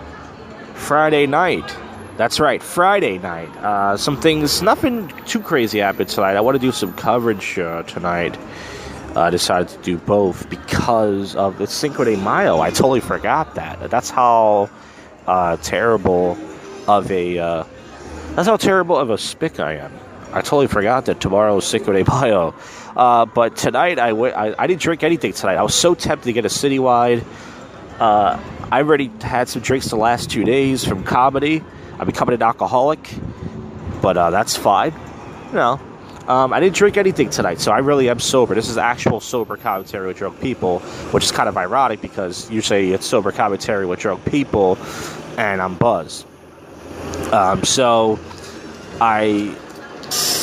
Friday night. That's right, Friday night. Some things, nothing too crazy happened tonight. I want to do some coverage tonight. I decided to do both because of it's Cinco De Mayo. I totally forgot that. That's how terrible of a spick I am. I totally forgot that tomorrow is Cinco De Mayo. But tonight, I didn't drink anything tonight. I was so tempted to get a citywide. I already had some drinks the last 2 days from comedy. I'm becoming an alcoholic, but that's fine. You know, I didn't drink anything tonight, so I really am sober. This is actual sober commentary with drunk people, which is kind of ironic because usually it's sober commentary with drunk people, and I'm buzzed. So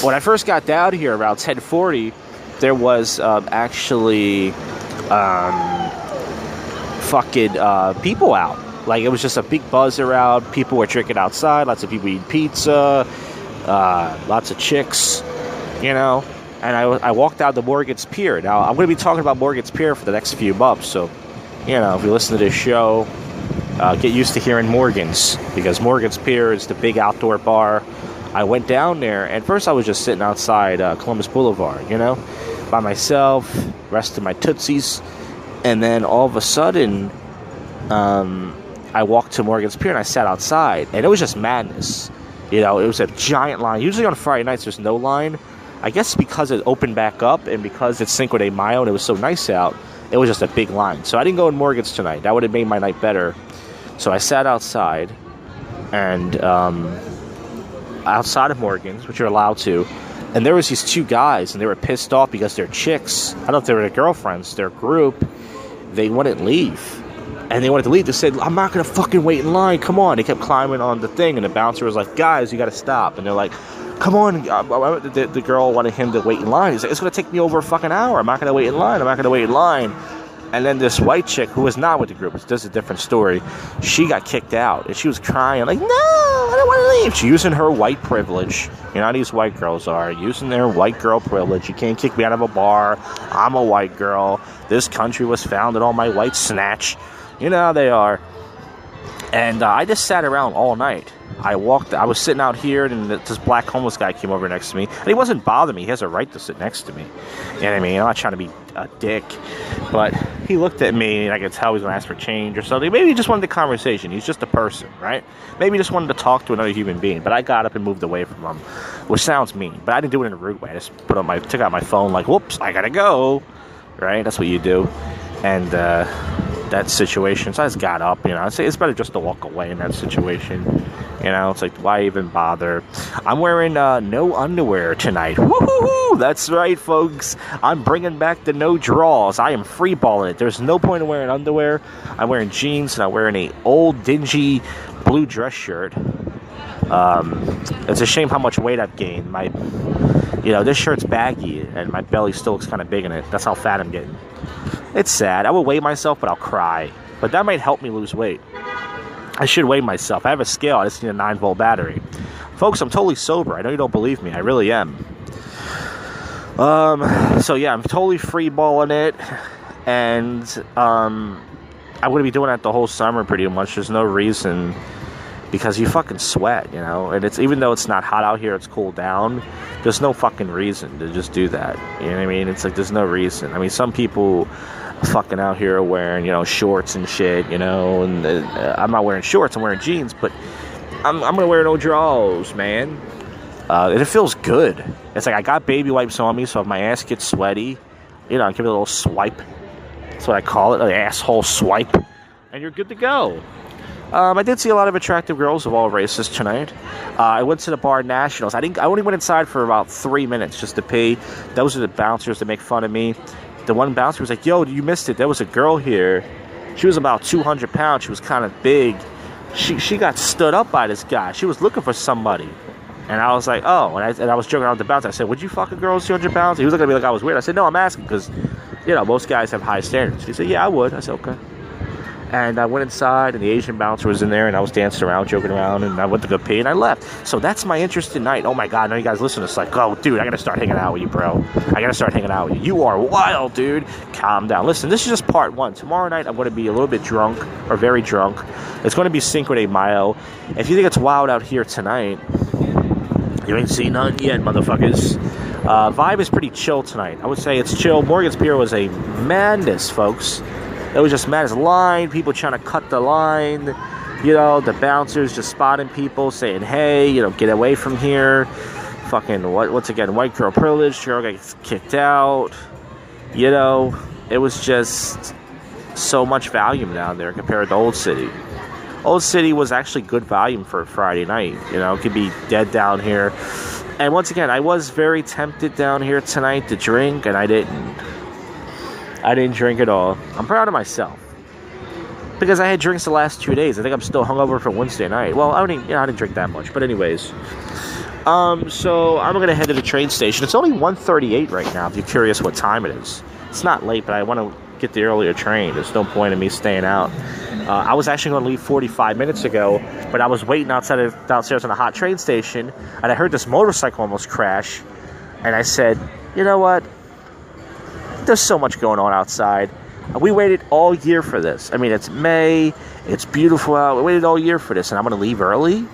when I first got down here around 10:40, there was actually people out. Like, it was just a big buzz around. People were drinking outside. Lots of people eating pizza. Lots of chicks, you know. And I walked down to Morgan's Pier. Now, I'm going to be talking about Morgan's Pier for the next few months. So, you know, if you listen to this show, get used to hearing Morgan's. Because Morgan's Pier is the big outdoor bar. I went down there, and first I was just sitting outside Columbus Boulevard, you know, by myself, resting my tootsies. And then all of a sudden, I walked to Morgan's Pier and I sat outside, and it was just madness. You know, it was a giant line. Usually on Friday nights there's no line. I guess because it opened back up and because it's Cinco de Mayo and it was so nice out, it was just a big line. So I didn't go in Morgan's tonight. That would have made my night better. So I sat outside, and outside of Morgan's, which you're allowed to, and there was these two guys, and they were pissed off because their chicks, I don't know if they were their girlfriends, their group, they wouldn't leave. And they wanted to leave. They said, I'm not going to fucking wait in line. Come on. They kept climbing on the thing. And the bouncer was like, guys, you got to stop. And they're like, come on. The girl wanted him to wait in line. He's like, it's going to take me over a fucking hour. I'm not going to wait in line. I'm not going to wait in line. And then this white chick, who was not with the group, this is a different story, she got kicked out. And she was crying like, no, I don't want to leave. She's using her white privilege. You know how these white girls are. Using their white girl privilege. You can't kick me out of a bar. I'm a white girl. This country was founded on my white snatch. You know how they are. And I just sat around all night. I was sitting out here, and this black homeless guy came over next to me. And he wasn't bothering me. He has a right to sit next to me. You know what I mean? I'm not trying to be a dick. But he looked at me, and I could tell he was going to ask for change or something. Maybe he just wanted a conversation. He's just a person, right? Maybe he just wanted to talk to another human being. But I got up and moved away from him, which sounds mean. But I didn't do it in a rude way. I just took out my phone like, whoops, I got to go. Right? That's what you do. And that situation, so I just got up, you know. It's better just to walk away in that situation, you know. It's like, why even bother? I'm wearing no underwear tonight. Woo-hoo-hoo! That's right, folks. I'm bringing back the no draws. I am freeballing it. There's no point in wearing underwear. I'm wearing jeans, and I'm wearing a old dingy blue dress shirt. It's a shame how much weight I've gained. This shirt's baggy, and my belly still looks kind of big in it. That's how fat I'm getting. It's sad. I will weigh myself, but I'll cry. But that might help me lose weight. I should weigh myself. I have a scale. I just need a 9-volt battery. Folks, I'm totally sober. I know you don't believe me. I really am. So yeah, I'm totally freeballing it. And I'm going to be doing that the whole summer pretty much. There's no reason, because you fucking sweat, you know. And it's, even though it's not hot out here, it's cooled down. There's no fucking reason to just do that. You know what I mean? It's like, there's no reason. I mean, some people, fucking out here wearing, you know, shorts and shit, you know, and I'm not wearing shorts, I'm wearing jeans, but I'm gonna wear no drawers, man. And it feels good. It's like I got baby wipes on me, so if my ass gets sweaty, you know, I give it a little swipe. That's what I call it, an asshole swipe, and you're good to go. I did see a lot of attractive girls of all races tonight. I went to the bar Nationals. I only went inside for about 3 minutes just to pee. Those are the bouncers that make fun of me. The one bouncer was like, yo, you missed it. There was a girl here. She was about 200 pounds. She was kind of big. She got stood up by this guy. She was looking for somebody. And I was like, oh. And I was joking around with the bouncer. I said, would you fuck a girl who's 200 pounds? He was looking at me like I was weird. I said, no, I'm asking because, you know, most guys have high standards. He said, yeah, I would. I said, okay. And I went inside, and the Asian bouncer was in there, and I was dancing around, joking around, and I went to go pee, and I left. So that's my interest tonight. Oh, my God. Now you guys listen to this like, oh, dude, I got to start hanging out with you, bro. I got to start hanging out with you. You are wild, dude. Calm down. Listen, this is just part one. Tomorrow night, I'm going to be a little bit drunk, or very drunk. It's going to be Cinco De Mayo. If you think it's wild out here tonight, you ain't seen nothing yet, motherfuckers. Vibe is pretty chill tonight. I would say it's chill. Morgan's Pier was a madness, folks. It was just madness. Line, people trying to cut the line. You know, the bouncers just spotting people, saying, hey, you know, get away from here. Fucking, once again, white girl privilege. Girl gets kicked out. You know, it was just so much volume down there compared to Old City. Old City was actually good volume for a Friday night. You know, it could be dead down here. And once again, I was very tempted down here tonight to drink, and I didn't. I didn't drink at all. I'm proud of myself. Because I had drinks the last 2 days. I think I'm still hungover from Wednesday night. Well, I didn't drink that much. But anyways. So I'm going to head to the train station. It's only 1:38 right now, if you're curious what time it is. It's not late, but I want to get the earlier train. There's no point in me staying out. I was actually going to leave 45 minutes ago, but I was waiting downstairs on a hot train station, and I heard this motorcycle almost crash. And I said, you know what? There's so much going on outside. We waited all year for this. I mean, it's May. It's beautiful out. We waited all year for this, and I'm going to leave early?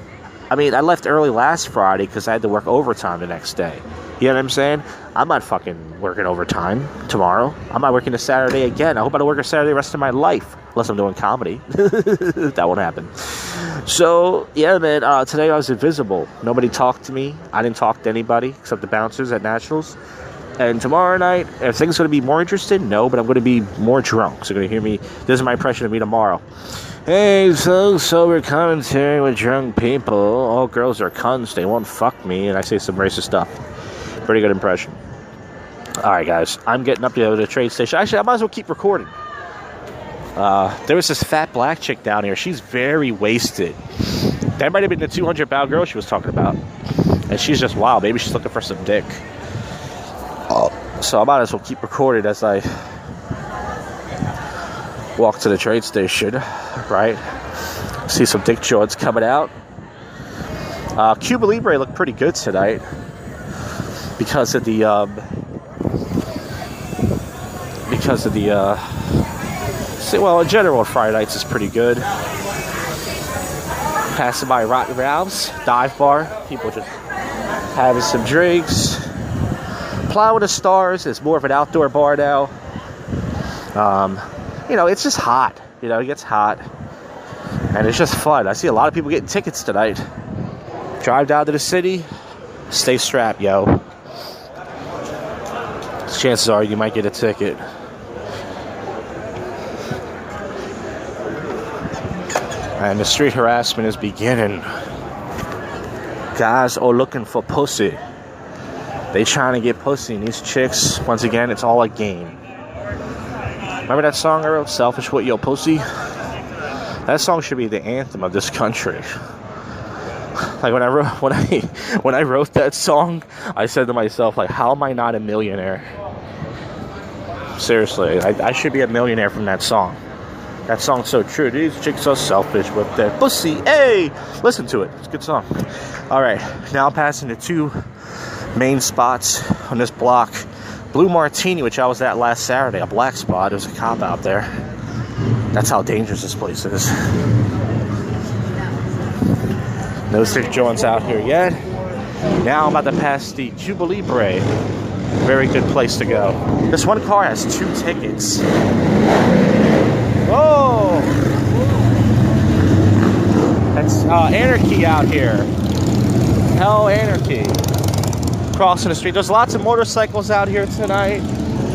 I mean, I left early last Friday because I had to work overtime the next day. You know what I'm saying? I'm not fucking working overtime tomorrow. I'm not working a Saturday again. I hope I don't work a Saturday the rest of my life. Unless I'm doing comedy. That won't happen. So, yeah, man. Today I was invisible. Nobody talked to me. I didn't talk to anybody except the bouncers at Nationals. And tomorrow night, are things going to be more interesting? No, but I'm going to be more drunk. So you're going to hear me. This is my impression of me tomorrow. Hey, so sober commentary with drunk people. All girls are cunts. They won't fuck me. And I say some racist stuff. Pretty good impression. Alright, guys. I'm getting up to the train station. Actually, I might as well keep recording. There was this fat black chick down here. She's very wasted. That might have been the 200-pound girl she was talking about. And she's just wild. Maybe she's looking for some dick. So I might as well keep recording as I walk to the train station, right? See some dick joints coming out. Cuba Libre looked pretty good tonight because of the well, in general, Friday nights is pretty good. Passing by Rotten Ralph's dive bar, people just having some drinks. Plowing the Stars is more of an outdoor bar now. You know, it's just hot. You know, it gets hot. And it's just fun. I see a lot of people getting tickets tonight. Drive down to the city. Stay strapped, yo. Chances are you might get a ticket. And the street harassment is beginning. Guys are looking for pussy. They trying to get pussy, and these chicks, once again, it's all a game. Remember that song I wrote, Selfish with Your Pussy? That song should be the anthem of this country. Like when I wrote that song, I said to myself, like, how am I not a millionaire? Seriously, I should be a millionaire from that song. That song's so true. These chicks are selfish with their pussy. Hey! Listen to it. It's a good song. Alright, now I'm passing the two main spots on this block. Blue Martini, which I was at last Saturday, a black spot. There's a cop out there. That's how dangerous this place is. No sick joints out here yet. Now I'm about to pass the Cuba Libre. Very good place to go. This one car has 2 tickets. Whoa! That's anarchy out here. Hell anarchy. Crossing the street. There's lots of motorcycles out here tonight.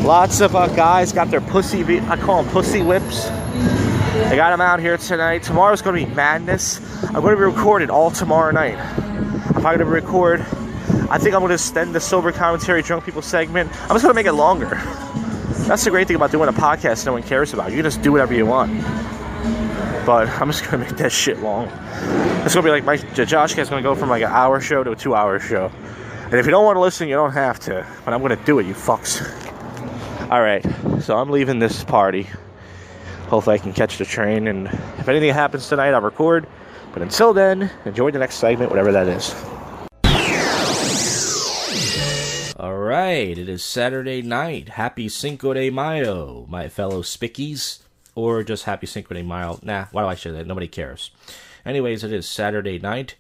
Lots of guys got their I call them pussy whips. They got them out here tonight. Tomorrow's going to be madness. I'm going to be recording all tomorrow night. I'm probably going to record. I think I'm going to extend the sober commentary drunk people segment. I'm just going to make it longer. That's the great thing about doing a podcast no one cares about. You can just do whatever you want. But I'm just going to make that shit long. It's going to be like the JoshCast is going to go from like an hour show to a 2-hour show. And if you don't want to listen, you don't have to. But I'm going to do it, you fucks. Alright, so I'm leaving this party. Hopefully I can catch the train. And if anything happens tonight, I'll record. But until then, enjoy the next segment, whatever that is. Alright, it is Saturday night. Happy Cinco De Mayo, my fellow spickies. Or just happy Cinco De Mayo. Nah, why do I say that? Nobody cares. Anyways, it is Saturday night.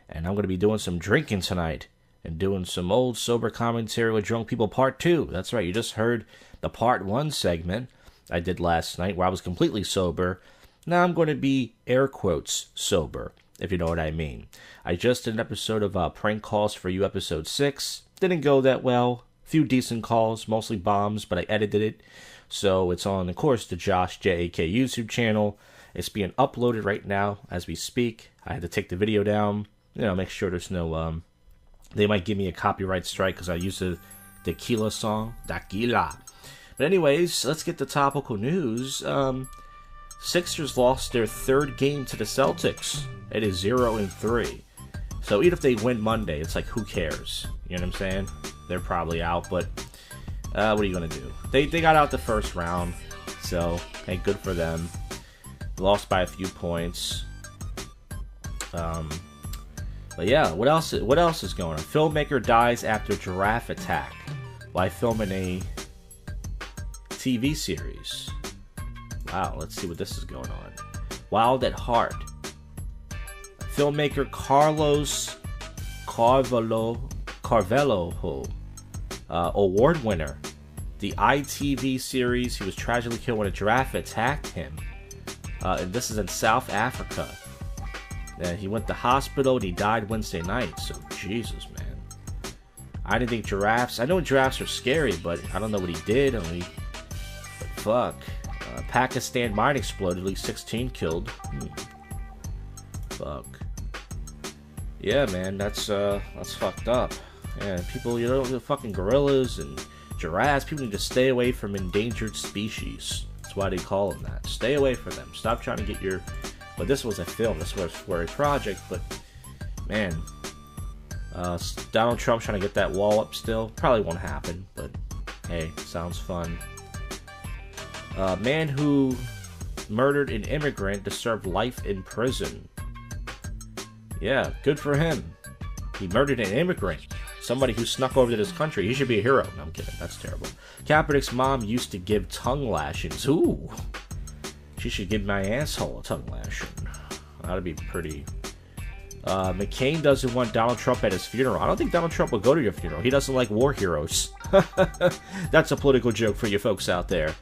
And I'm going to be doing some drinking tonight. And doing some old sober commentary with drunk people part 2. That's right, you just heard the part 1 segment I did last night where I was completely sober. Now I'm going to be air quotes sober, if you know what I mean. I just did an episode of Prank Calls for You, episode 6. Didn't go that well. Few decent calls, mostly bombs, but I edited it. So it's on, of course, the Josh J.A.K. YouTube channel. It's being uploaded right now as we speak. I had to take the video down, make sure there's no... They might give me a copyright strike because I used the tequila song. Tequila. But anyways, let's get to topical news. Sixers lost their 3rd game to the Celtics. It is 0-3. So even if they win Monday, it's like, who cares? You know what I'm saying? They're probably out, but what are you going to do? They got out the first round. So, hey, good for them. Lost by a few points. But yeah, what else is going on? Filmmaker dies after giraffe attack while filming a TV series. Wow, let's see what this is going on. Wild at Heart. Filmmaker Carlos Carvalho, award winner. The ITV series, he was tragically killed when a giraffe attacked him. And this is in South Africa. He went to hospital and he died Wednesday night. So, Jesus, man. I didn't think giraffes... I know giraffes are scary, but I don't know what he did. But fuck. Pakistan mine exploded. At least 16 killed. Fuck. Yeah, man. That's fucked up. Yeah, people, the fucking gorillas and giraffes, people need to stay away from endangered species. That's why they call them that. Stay away from them. Stop trying to get your... But this was a film. This was for a project. But, man, Donald Trump trying to get that wall up still. Probably won't happen. But, hey, sounds fun. Man who murdered an immigrant to serve life in prison. Yeah, good for him. He murdered an immigrant. Somebody who snuck over to this country. He should be a hero. No, I'm kidding. That's terrible. Kaepernick's mom used to give tongue lashings. Ooh. She should give my asshole a tongue lashing. That'd be pretty. McCain doesn't want Donald Trump at his funeral. I don't think Donald Trump will go to your funeral. He doesn't like war heroes. That's a political joke for you folks out there.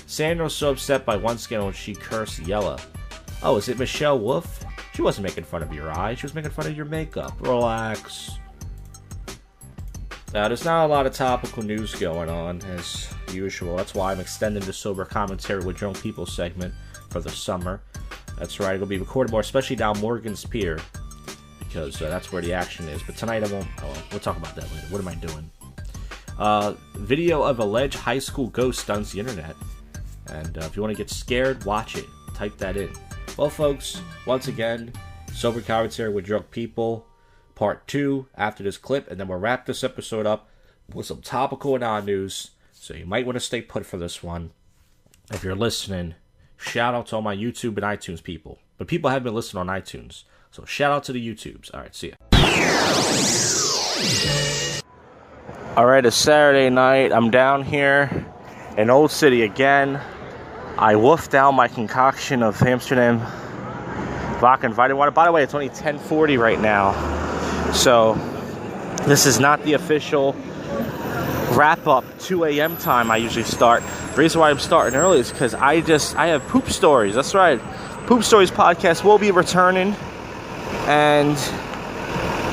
Sandra was so upset by one scandal when she cursed Yella. Oh, is it Michelle Wolf? She wasn't making fun of your eyes. She was making fun of your makeup. Relax. There's not a lot of topical news going on, as usual. That's why I'm extending the sober commentary with drunk people segment for the summer. That's right, it'll be recorded more, especially down Morgan's Pier, because that's where the action is. But tonight I won't. We'll talk about that later. What am I doing? Video of alleged high school ghost stuns the internet. And if you want to get scared, watch it. Type that in. Well, folks, once again, sober commentary with drunk people. Part 2 after this clip, and then we'll wrap this episode up with some topical and on news, so you might want to stay put for this one. If you're listening, shout out to all my YouTube and iTunes people. But people have been listening on iTunes, so shout out to the YouTubes. Alright, see ya. Alright, it's Saturday night. I'm down here in Old City again. I wolfed down my concoction of Amsterdam vodka and vitamin water. By the way, it's only 10:40 right now. So, this is not the official wrap up 2 a.m. time I usually start. The reason why I'm starting early is because I have poop stories. That's right. Poop Stories podcast will be returning, and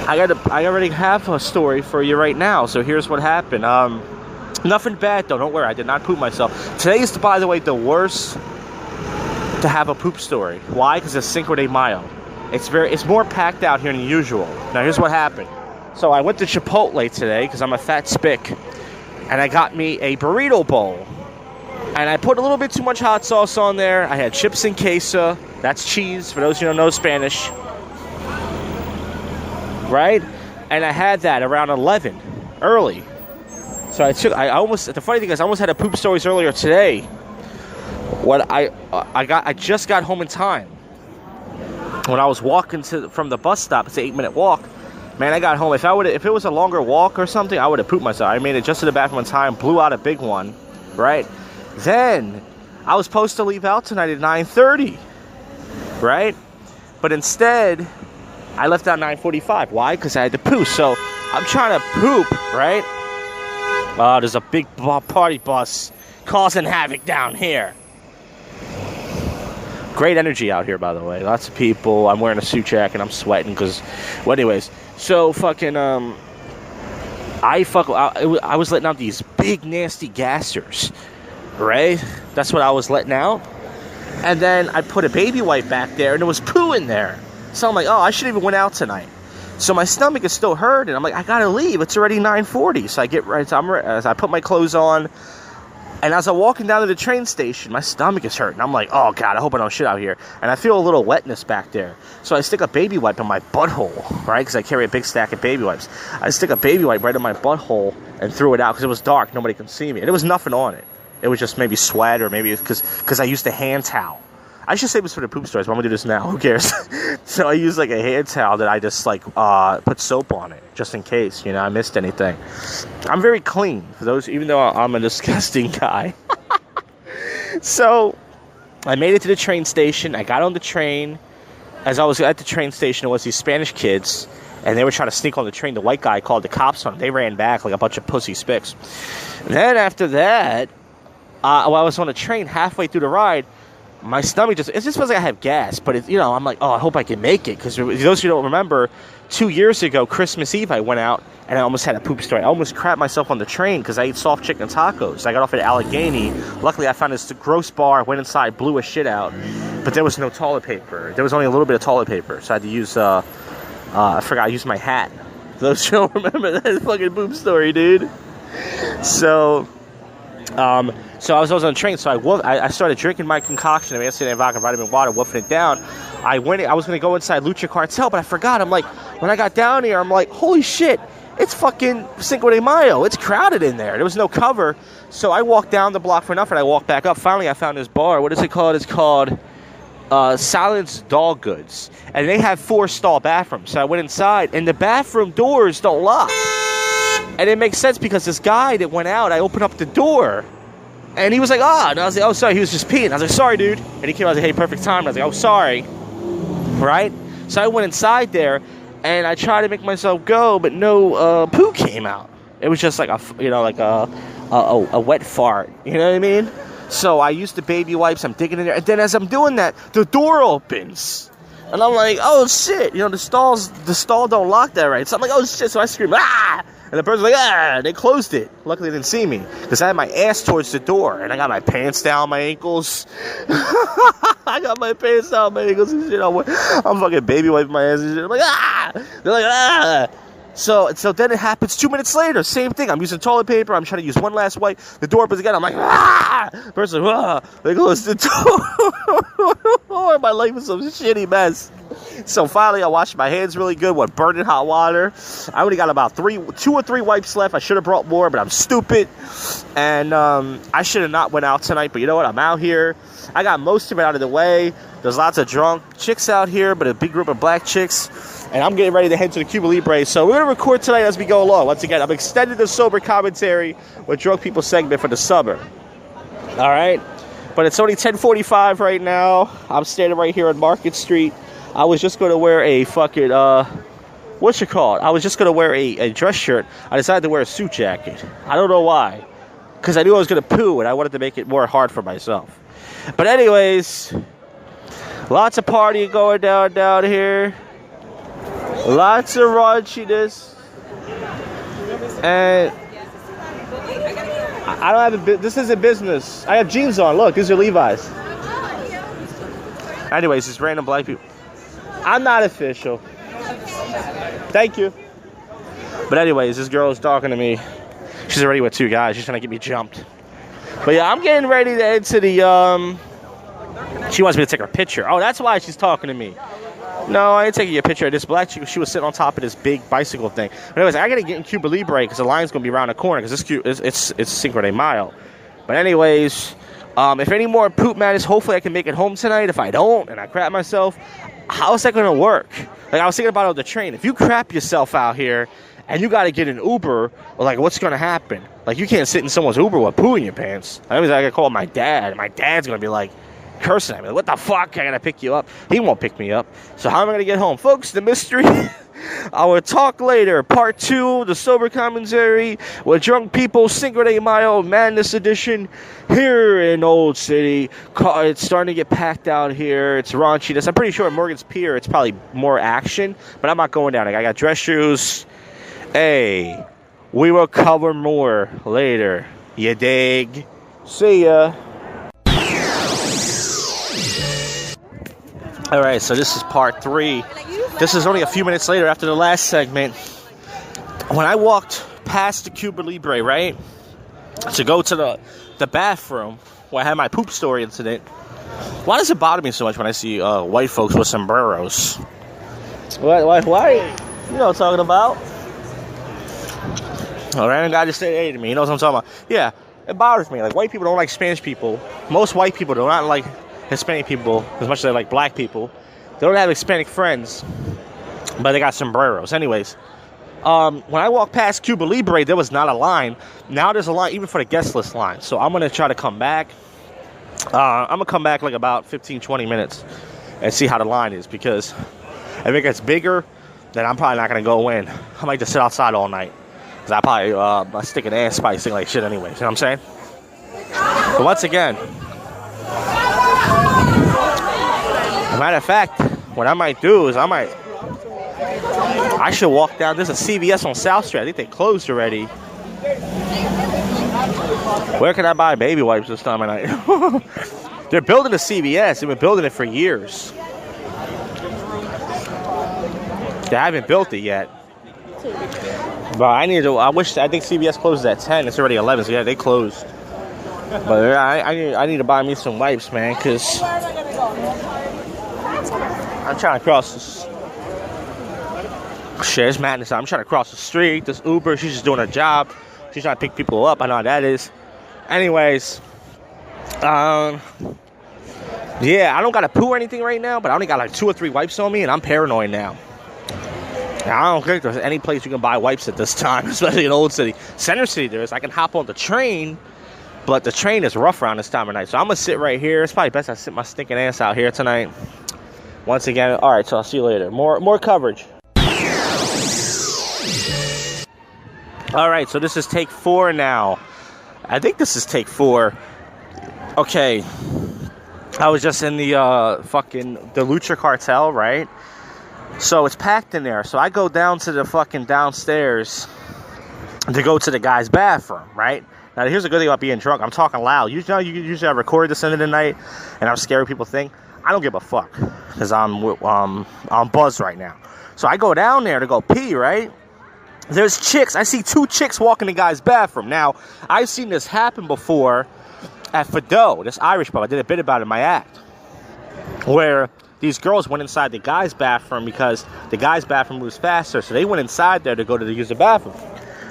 I already have a story for you right now. So here's what happened. Nothing bad though. Don't worry, I did not poop myself. Today is, by the way, the worst to have a poop story. Why? Because it's Cinco De Mayo. It's more packed out here than usual. Now here's what happened. So I went to Chipotle today because I'm a fat spick, and I got me a burrito bowl. And I put a little bit too much hot sauce on there. I had chips and queso. That's cheese, for those who don't know Spanish. Right? And I had that around 11, early. So the funny thing is, I almost had a poop stories earlier today. I just got home in time. When I was walking from the bus stop, it's an 8-minute walk. Man, I got home. If it was a longer walk or something, I would have pooped myself. I made it just to the bathroom in time, blew out a big one, right? Then I was supposed to leave out tonight at 9:30, right? But instead, I left out 9:45. Why? Because I had to poo. So I'm trying to poop, right? Oh, there's a big party bus causing havoc down here. Great energy out here, by the way. Lots of people. I'm wearing a suit jacket. I'm sweating because... Well, anyways. So, fucking... I was letting out these big, nasty gassers. Right? That's what I was letting out. And then I put a baby wipe back there, and there was poo in there. So I'm like, oh, I shouldn't even went out tonight. So my stomach is still hurting. I'm like, I gotta leave. It's already 9:40. So I get right. As I put my clothes on, and as I'm walking down to the train station, my stomach is hurting. I'm like, oh God, I hope I don't shit out here. And I feel a little wetness back there. So I stick a baby wipe in my butthole, right? Because I carry a big stack of baby wipes. I stick a baby wipe right in my butthole and threw it out because it was dark. Nobody could see me. And there was nothing on it. It was just maybe sweat, or maybe because I used a hand towel. I should say it was for the poop stories, but I'm going to do this now. Who cares? So I used like a hand towel that I just like put soap on it, just in case, I missed anything. I'm very clean, for those, even though I'm a disgusting guy. So I made it to the train station. I got on the train. As I was at the train station, it was these Spanish kids, and they were trying to sneak on the train. The white guy called the cops on them. They ran back like a bunch of pussy spicks. And then after that, while I was on the train halfway through the ride, my stomach it just feels like I have gas, but I'm like, oh, I hope I can make it, because those who don't remember, 2 years ago, Christmas Eve, I went out and I almost had a poop story. I almost crapped myself on the train because I ate soft chicken tacos. I got off at Allegheny. Luckily, I found this gross bar, went inside, blew a shit out, but there was no toilet paper. There was only a little bit of toilet paper, so I had to use, I forgot, I used my hat. Those who don't remember that fucking poop story, dude. So I was on the train, so I started drinking my concoction of Amsterdam vodka, vitamin water, woofing it down. I was going to go inside Lucha Cartel, but I forgot. I'm like, when I got down here, I'm like, holy shit, it's fucking Cinco de Mayo. It's crowded in there. There was no cover. So I walked down the block for nothing. I walked back up. Finally, I found this bar. What is it called? It's called Silence Dog Goods. And they have 4-stall bathrooms. So I went inside, and the bathroom doors don't lock. And it makes sense because this guy that went out, I opened up the door, and he was like, and I was like, oh, sorry, he was just peeing. I was like, sorry, dude. And he came out and was like, hey, perfect time. And I was like, oh, sorry. Right? So I went inside there, and I tried to make myself go, but no poo came out. It was just like a wet fart. You know what I mean? So I used the baby wipes. I'm digging in there. And then as I'm doing that, the door opens. And I'm like, oh, shit. The stall don't lock that right. So I'm like, oh, shit. So I scream, ah! And the person's like, ah! They closed it. Luckily, they didn't see me, because I had my ass towards the door, and I got my pants down my ankles. I got my pants down my ankles and shit. I'm fucking baby wiping my ass and shit. I'm like, ah! They're like, ah! So then it happens 2 minutes later. Same thing. I'm using toilet paper. I'm trying to use one last wipe. The door opens again. I'm like, ah! Person, ah! They close the door. My life is some shitty mess. So finally, I washed my hands really good with burning hot water. I only got about 2 or 3 wipes left. I should have brought more, but I'm stupid. And I should have not went out tonight. But you know what? I'm out here. I got most of it out of the way. There's lots of drunk chicks out here, but a big group of black chicks. And I'm getting ready to head to the Cuba Libre. So we're going to record tonight as we go along. Once again, I'm extending the sober commentary with drunk people segment for the summer. All right? But it's only 10:45 right now. I'm standing right here on Market Street. I was just going to wear a fucking what's it called? I was just going to wear a dress shirt. I decided to wear a suit jacket. I don't know why. Because I knew I was going to poo, and I wanted to make it more hard for myself. But anyways, lots of partying going down here. Lots of raunchiness. And I don't have this isn't business. I have jeans on. Look, these are Levi's. Anyways, just random black people. I'm not official. Thank you. But anyways, this girl is talking to me. She's already with 2 guys. She's trying to get me jumped. But yeah, I'm getting ready to head to the, she wants me to take her picture. Oh, that's why she's talking to me. No, I ain't taking a picture of this black chick. She was sitting on top of this big bicycle thing. But anyways, I gotta get in Cuba Libre because the line's gonna be around the corner because it's Cinco De Mayo. But anyways, if any more poop madness, hopefully I can make it home tonight. If I don't and I crap myself, how is that gonna work? Like I was thinking about it on the train. If you crap yourself out here and you gotta get an Uber, like what's gonna happen? Like you can't sit in someone's Uber with poo in your pants. That means I gotta call my dad. My dad's gonna be like cursing at me. Like, what the fuck? I gotta pick you up. He won't pick me up. So how am I gonna get home? Folks, the mystery. I will talk later. Part 2, the sober commentary with drunk people, Cinco de Mayo Madness Edition here in Old City. It's starting to get packed out here. It's raunchiness. I'm pretty sure at Morgan's Pier it's probably more action, but I'm not going down. I got dress shoes. Hey, we will cover more later. You dig? See ya. Alright, so this is part 3. This is only a few minutes later after the last segment. When I walked past the Cuba Libre, right, to go to the bathroom where I had my poop story incident, why does it bother me so much when I see white folks with sombreros? Why? You know what I'm talking about. A random guy just said hey to me, he knows what I'm talking about. Yeah, it bothers me. Like, white people don't like Spanish people. Most white people do not like Hispanic people as much as they like black people. They don't have Hispanic friends, but they got sombreros. Anyways, when I walked past Cuba Libre, there was not a line. Now there's a line even for the guest list line. So I'm going to try to come back. I'm going to come back like about 15-20 minutes and see how the line is, because if it gets bigger, then I'm probably not going to go in. I might just sit outside all night, because I probably stick an ass spicing like shit anyways. You know what I'm saying? But once again, matter of fact, what I might do is I should walk down. There's a CVS on South Street. I think they closed already. Where can I buy baby wipes this time of night? They're building a CVS. They've been building it for years. They haven't built it yet. But I think CVS closes at 10. It's already 11, so yeah, they closed. But I need to buy me some wipes, man, because I'm trying to cross this. Shit, it's madness. I'm trying to cross the street. This Uber, she's just doing her job. She's trying to pick people up. I know how that is. Anyways, yeah, I don't got to poo or anything right now, but I only got like 2 or 3 wipes on me, and I'm paranoid now. I don't think there's any place you can buy wipes at this time, especially in Old City. Center City there is. I can hop on the train, but the train is rough around this time of night. So I'm going to sit right here. It's probably best I sit my stinking ass out here tonight. Once again, all right, so I'll see you later. More coverage. All right, so this is take 4 now. I think this is take 4. Okay. I was just in the the Lucha Cartel, right? So it's packed in there. So I go down to the fucking downstairs to go to the guy's bathroom, right? Now, here's a good thing about being drunk. I'm talking loud. Usually I record this end of the night, and I'm scared people think. I don't give a fuck, because I'm buzzed right now. So I go down there to go pee, right? There's chicks. I see 2 chicks walking in the guy's bathroom. Now, I've seen this happen before at Fido, this Irish pub. I did a bit about it in my act, where these girls went inside the guy's bathroom because the guy's bathroom moves faster. So they went inside there to use the bathroom.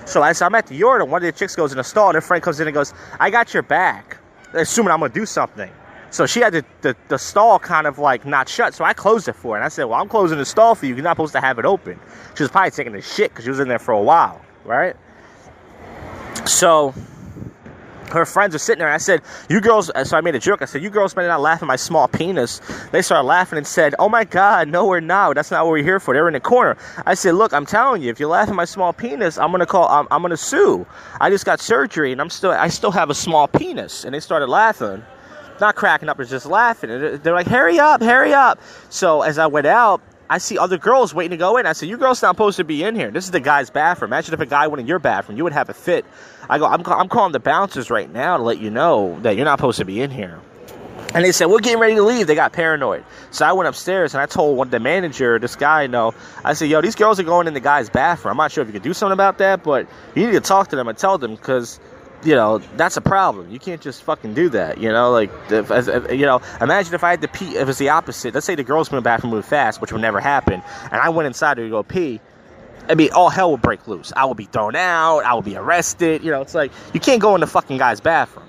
So as I'm at the urinal, one of the chicks goes in the stall, and her friend comes in and goes, I got your back, assuming I'm going to do something. So she had the stall kind of like not shut, so I closed it for her. And I said, well, I'm closing the stall for you. You're not supposed to have it open. She was probably taking a shit because she was in there for a while, right? So her friends are sitting there. I said, you girls, so I made a joke. I said, you girls better not laugh at my small penis. They started laughing and said, oh my God, no, we're not. That's not what we're here for. They're in the corner. I said, look, I'm telling you, if you laugh at my small penis, I'm going to sue. I just got surgery and I still have a small penis. And they started laughing. Not cracking up, but just laughing. And they're like, hurry up, hurry up. So as I went out, I see other girls waiting to go in. I said, you girls not supposed to be in here. This is the guy's bathroom. Imagine if a guy went in your bathroom. You would have a fit. I go, I'm calling the bouncers right now to let you know that you're not supposed to be in here. And they said, we're getting ready to leave. They got paranoid. So I went upstairs and I told the manager, this guy I know, I said, yo, these girls are going in the guy's bathroom. I'm not sure if you can do something about that, but you need to talk to them and tell them because, you know, that's a problem. You can't just fucking do that, you know? Like, imagine if I had to pee, if it was the opposite. Let's say the girls went in the bathroom moved fast, which would never happen, and I went inside to go pee. I mean, all hell would break loose. I would be thrown out. I would be arrested. You know, it's like, you can't go in the fucking guy's bathroom.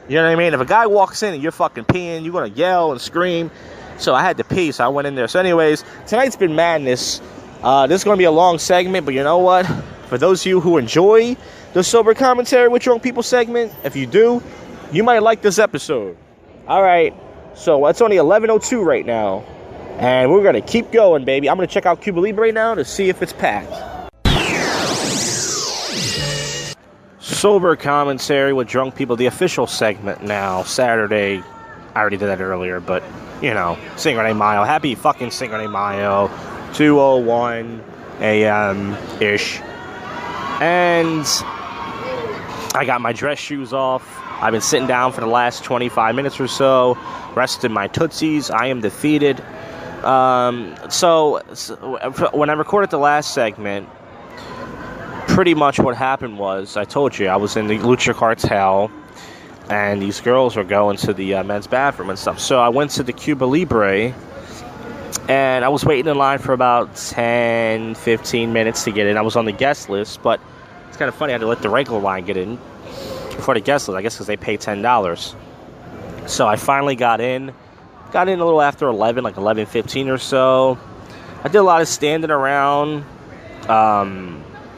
You know what I mean? If a guy walks in and you're fucking peeing, you're going to yell and scream. So I had to pee, so I went in there. So anyways, tonight's been madness. This is going to be a long segment, but you know what? For those of you who enjoy the Sober Commentary with Drunk People segment, if you do, you might like this episode. All right, so it's only 11:02 right now, and we're going to keep going, baby. I'm going to check out Cuba Libre now to see if it's packed. Sober Commentary with Drunk People, the official segment now, Saturday. I already did that earlier, but, you know, Cinco De Mayo. Happy fucking Cinco De Mayo. 2:01 a.m.-ish. And I got my dress shoes off. I've been sitting down for the last 25 minutes or so, rested my tootsies. I am defeated. So when I recorded the last segment, pretty much what happened was, I told you, I was in the Lucha Cartel, and these girls were going to the men's bathroom and stuff. So I went to the Cuba Libre, and I was waiting in line for about 10, 15 minutes to get in. I was on the guest list, but it's kind of funny. I had to let the regular line get in before the guest list, I guess because they pay $10. So I finally got in a little after 11, like 11:15 or so. I did a lot of standing around.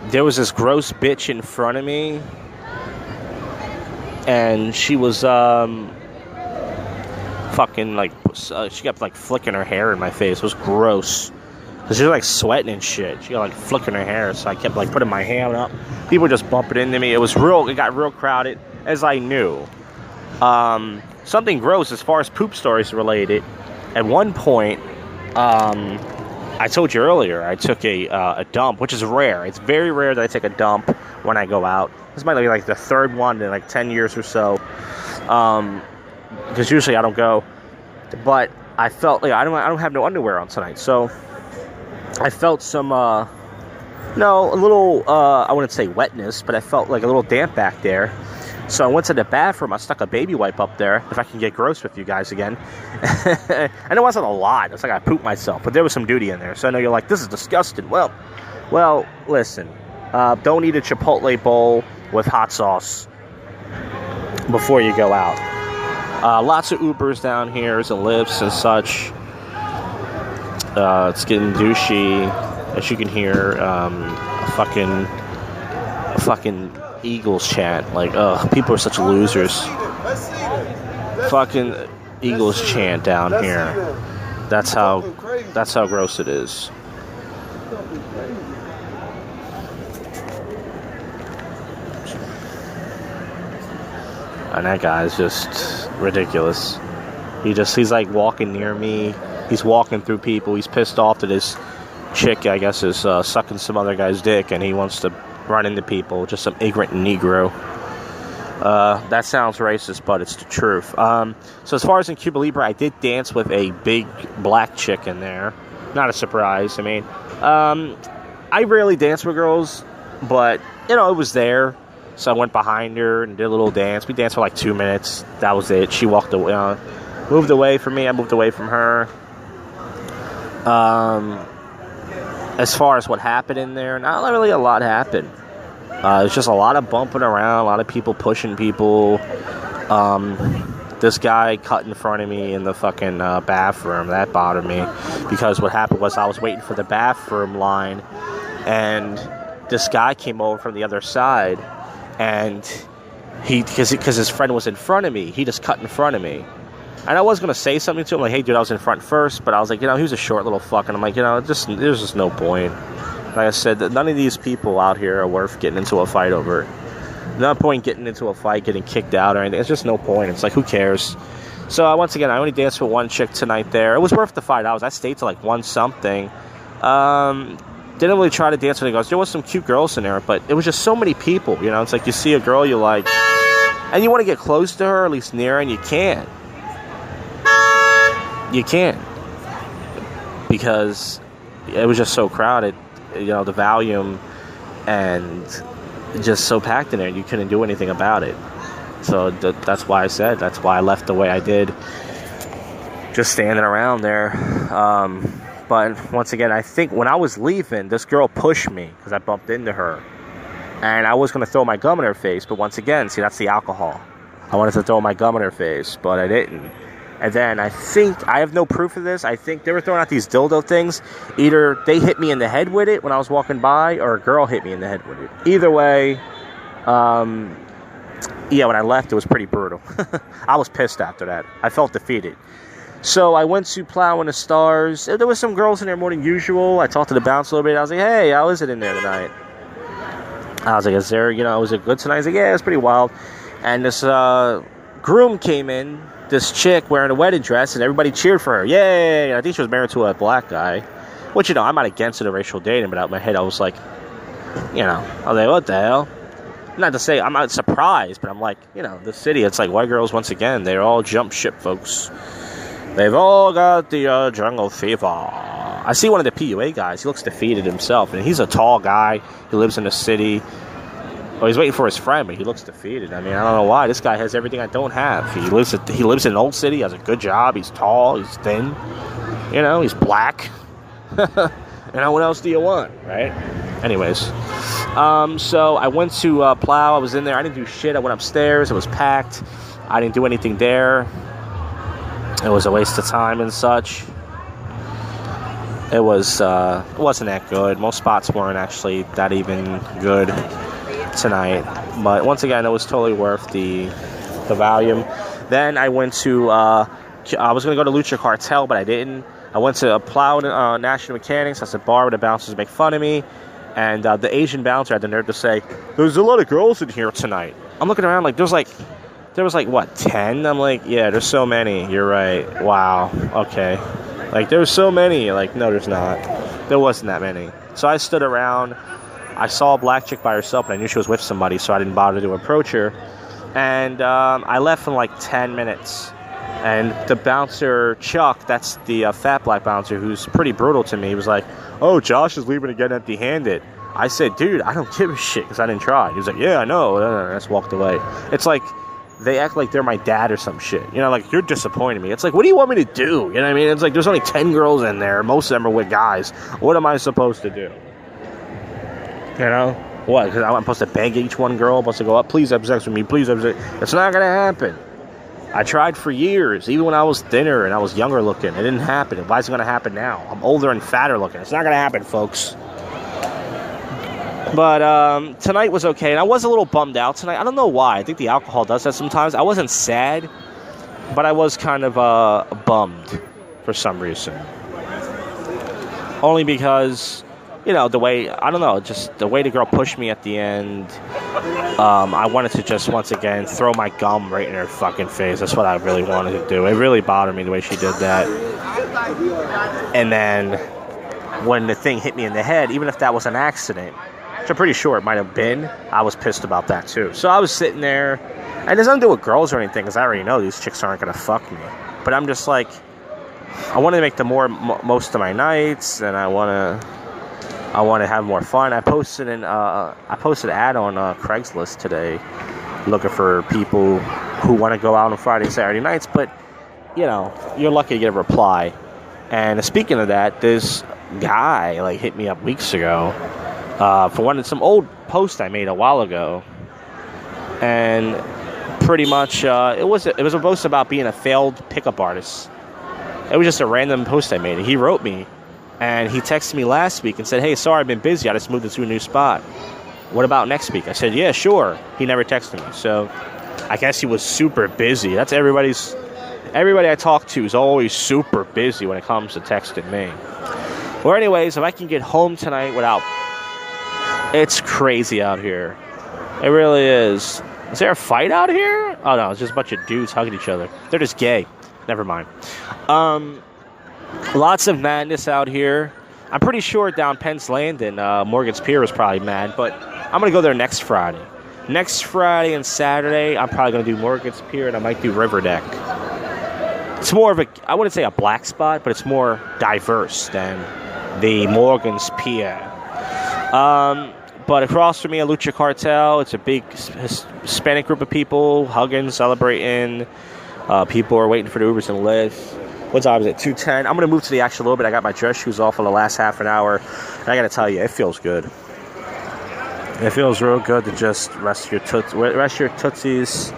There was this gross bitch in front of me, and she was fucking like she kept like flicking her hair in my face. It was gross because she was like sweating and shit. She got like flicking her hair, so I kept like putting my hand up. People were just bumping into me. It got real crowded, as I knew. Something gross as far as poop stories related. At one point, I told you earlier, I took a dump, which is rare. It's very rare that I take a dump when I go out. This might be like the third one in like 10 years or so. Because usually I don't go. But I felt like I don't have no underwear on tonight. So I felt some, a little, I wouldn't say wetness, but I felt like a little damp back there. So I went to the bathroom. I stuck a baby wipe up there, if I can get gross with you guys again. And it wasn't a lot. It's like I pooped myself, but there was some duty in there. So I know you're like, this is disgusting. Well, listen. Don't eat a Chipotle bowl with hot sauce before you go out. Lots of Ubers down here and Lyfts and such. It's getting douchey, as you can hear. A fucking Eagles chant. Like, people are such losers. Fucking Eagles chant down here. That's how gross it is. And that guy's just ridiculous. He's like walking near me. He's walking through people. He's pissed off that this chick, I guess, is sucking some other guy's dick, and he wants to run into people. Just some ignorant Negro. That sounds racist, but it's the truth. So as far as in Cuba Libre, I did dance with a big black chick in there. Not a surprise. I mean, I rarely dance with girls, but, it was there. So I went behind her and did a little dance. We danced for like 2 minutes. That was it. She walked away, moved away from me. I moved away from her. As far as what happened in there, not really a lot happened. It's just a lot of bumping around, a lot of people pushing people. This guy cut in front of me in the fucking bathroom. That bothered me because what happened was I was waiting for the bathroom line, and this guy came over from the other side, and because his friend was in front of me, he just cut in front of me. And I was going to say something to him, like, hey, dude, I was in front first. But I was like, he was a short little fuck. And I'm like, there's just no point. Like I said, none of these people out here are worth getting into a fight over. No point getting into a fight, getting kicked out or anything. It's just no point. It's like, who cares? So once again, I only danced with one chick tonight there. It was worth the $5. I stayed till like 1-something. Didn't really try to dance with any girls. There was some cute girls in there, but it was just so many people. It's like you see a girl you like, and you want to get close to her, at least near her, and you can't. You can't. Because it was just so crowded. The volume and just so packed in there, you couldn't do anything about it. So that's why I left the way I did, just standing around there. But once again, I think when I was leaving, this girl pushed me because I bumped into her, and I was going to throw my gum in her face, but once again, see, that's the alcohol. I wanted to throw my gum in her face, but I didn't. And then I have no proof of this, I think they were throwing out these dildo things. Either they hit me in the head with it when I was walking by, or a girl hit me in the head with it. Either way, when I left, it was pretty brutal. I was pissed after that. I felt defeated. So I went to Plow in the Stars. There was some girls in there more than usual. I talked to the bouncer a little bit. I was like, hey, how is it in there tonight? I was like, is there, was it good tonight? He's like, yeah, it's pretty wild. And this groom came in, this chick wearing a wedding dress, and everybody cheered for her. Yay! I think she was married to a black guy. Which, I'm not against interracial dating, but out of my head, I was like, I was like, what the hell? Not to say I'm not surprised, but I'm like, the city, it's like white girls, once again, they all jump ship, folks. They've all got the jungle fever. I see one of the PUA guys. He looks defeated himself, and he's a tall guy. He lives in the city. Oh, he's waiting for his friend, but he looks defeated. I mean, I don't know why. This guy has everything I don't have. He lives in an old city, has a good job. He's tall. He's thin. He's black. What else do you want, right? Anyways, so I went to Plow. I was in there. I didn't do shit. I went upstairs. It was packed. I didn't do anything there. It was a waste of time and such. It wasn't that good. Most spots weren't actually that even good tonight. But once again, it was totally worth the volume. Then I went to, I was going to go to Lucha Cartel, but I didn't. I went to Plow National Mechanics. That's a bar where the bouncers make fun of me. And the Asian bouncer had the nerve to say, there's a lot of girls in here tonight. I'm looking around like, there was like, what, 10? I'm like, yeah, there's so many. You're right. Wow. Okay. Like, there's so many. Like, no, there's not. There wasn't that many. So I stood around. I saw a black chick by herself, and I knew she was with somebody, so I didn't bother to approach her. And I left in like 10 minutes. And the bouncer, Chuck, that's the fat black bouncer who's pretty brutal to me, he was like, oh, Josh is leaving again empty-handed. I said, dude, I don't give a shit because I didn't try. He was like, yeah, I know. And I just walked away. It's like, they act like they're my dad or some shit. Like, you're disappointing me. It's like, what do you want me to do? You know what I mean? It's like, there's only 10 girls in there. Most of them are with guys. What am I supposed to do? What? Because I'm supposed to beg each one girl? I'm supposed to go up, please have sex with me, please have sex. It's not going to happen. I tried for years, even when I was thinner and I was younger looking. It didn't happen. Why is it going to happen now? I'm older and fatter looking. It's not going to happen, folks. But tonight was okay, and I was a little bummed out tonight. I don't know why. I think the alcohol does that sometimes. I wasn't sad, but I was kind of bummed for some reason. Only because, the way, I don't know, just the way the girl pushed me at the end, I wanted to just, once again, throw my gum right in her fucking face. That's what I really wanted to do. It really bothered me the way she did that. And then when the thing hit me in the head, even if that was an accident, which I'm pretty sure it might have been, I was pissed about that too. So I was sitting there, and there's nothing to do with girls or anything, because I already know these chicks aren't going to fuck me. But I'm just like, I want to make the most of my nights, and I want to have more fun. I posted an ad on Craigslist today, looking for people who want to go out on Friday and Saturday nights. But you're lucky to get a reply. And speaking of that, this guy hit me up weeks ago for some old post I made a while ago, and pretty much it was a post about being a failed pickup artist. It was just a random post I made. He wrote me, and he texted me last week and said, hey, sorry, I've been busy. I just moved into a new spot. what about next week? I said, yeah, sure. He never texted me. So I guess he was super busy. That's everybody I talk to is always super busy when it comes to texting me. Well, anyways, if I can get home tonight without... It's crazy out here. It really is. Is there a fight out here? Oh, no, it's just a bunch of dudes hugging each other. They're just gay. Never mind. Lots of madness out here. I'm pretty sure down Penn's Landing, Morgan's Pier is probably mad, but I'm going to go there next Friday. Next Friday and Saturday, I'm probably going to do Morgan's Pier, and I might do River Deck. It's more of a, I wouldn't say a black spot, but it's more diverse than the Morgan's Pier. But across from me, a Lucha Cartel. It's a big Hispanic group of people hugging, celebrating. People are waiting for the Ubers and Lyft. What time is it? 2:10. I'm going to move to the action a little bit. I got my dress shoes off for the last half an hour. And I got to tell you, it feels good. It feels real good to just rest your tootsies.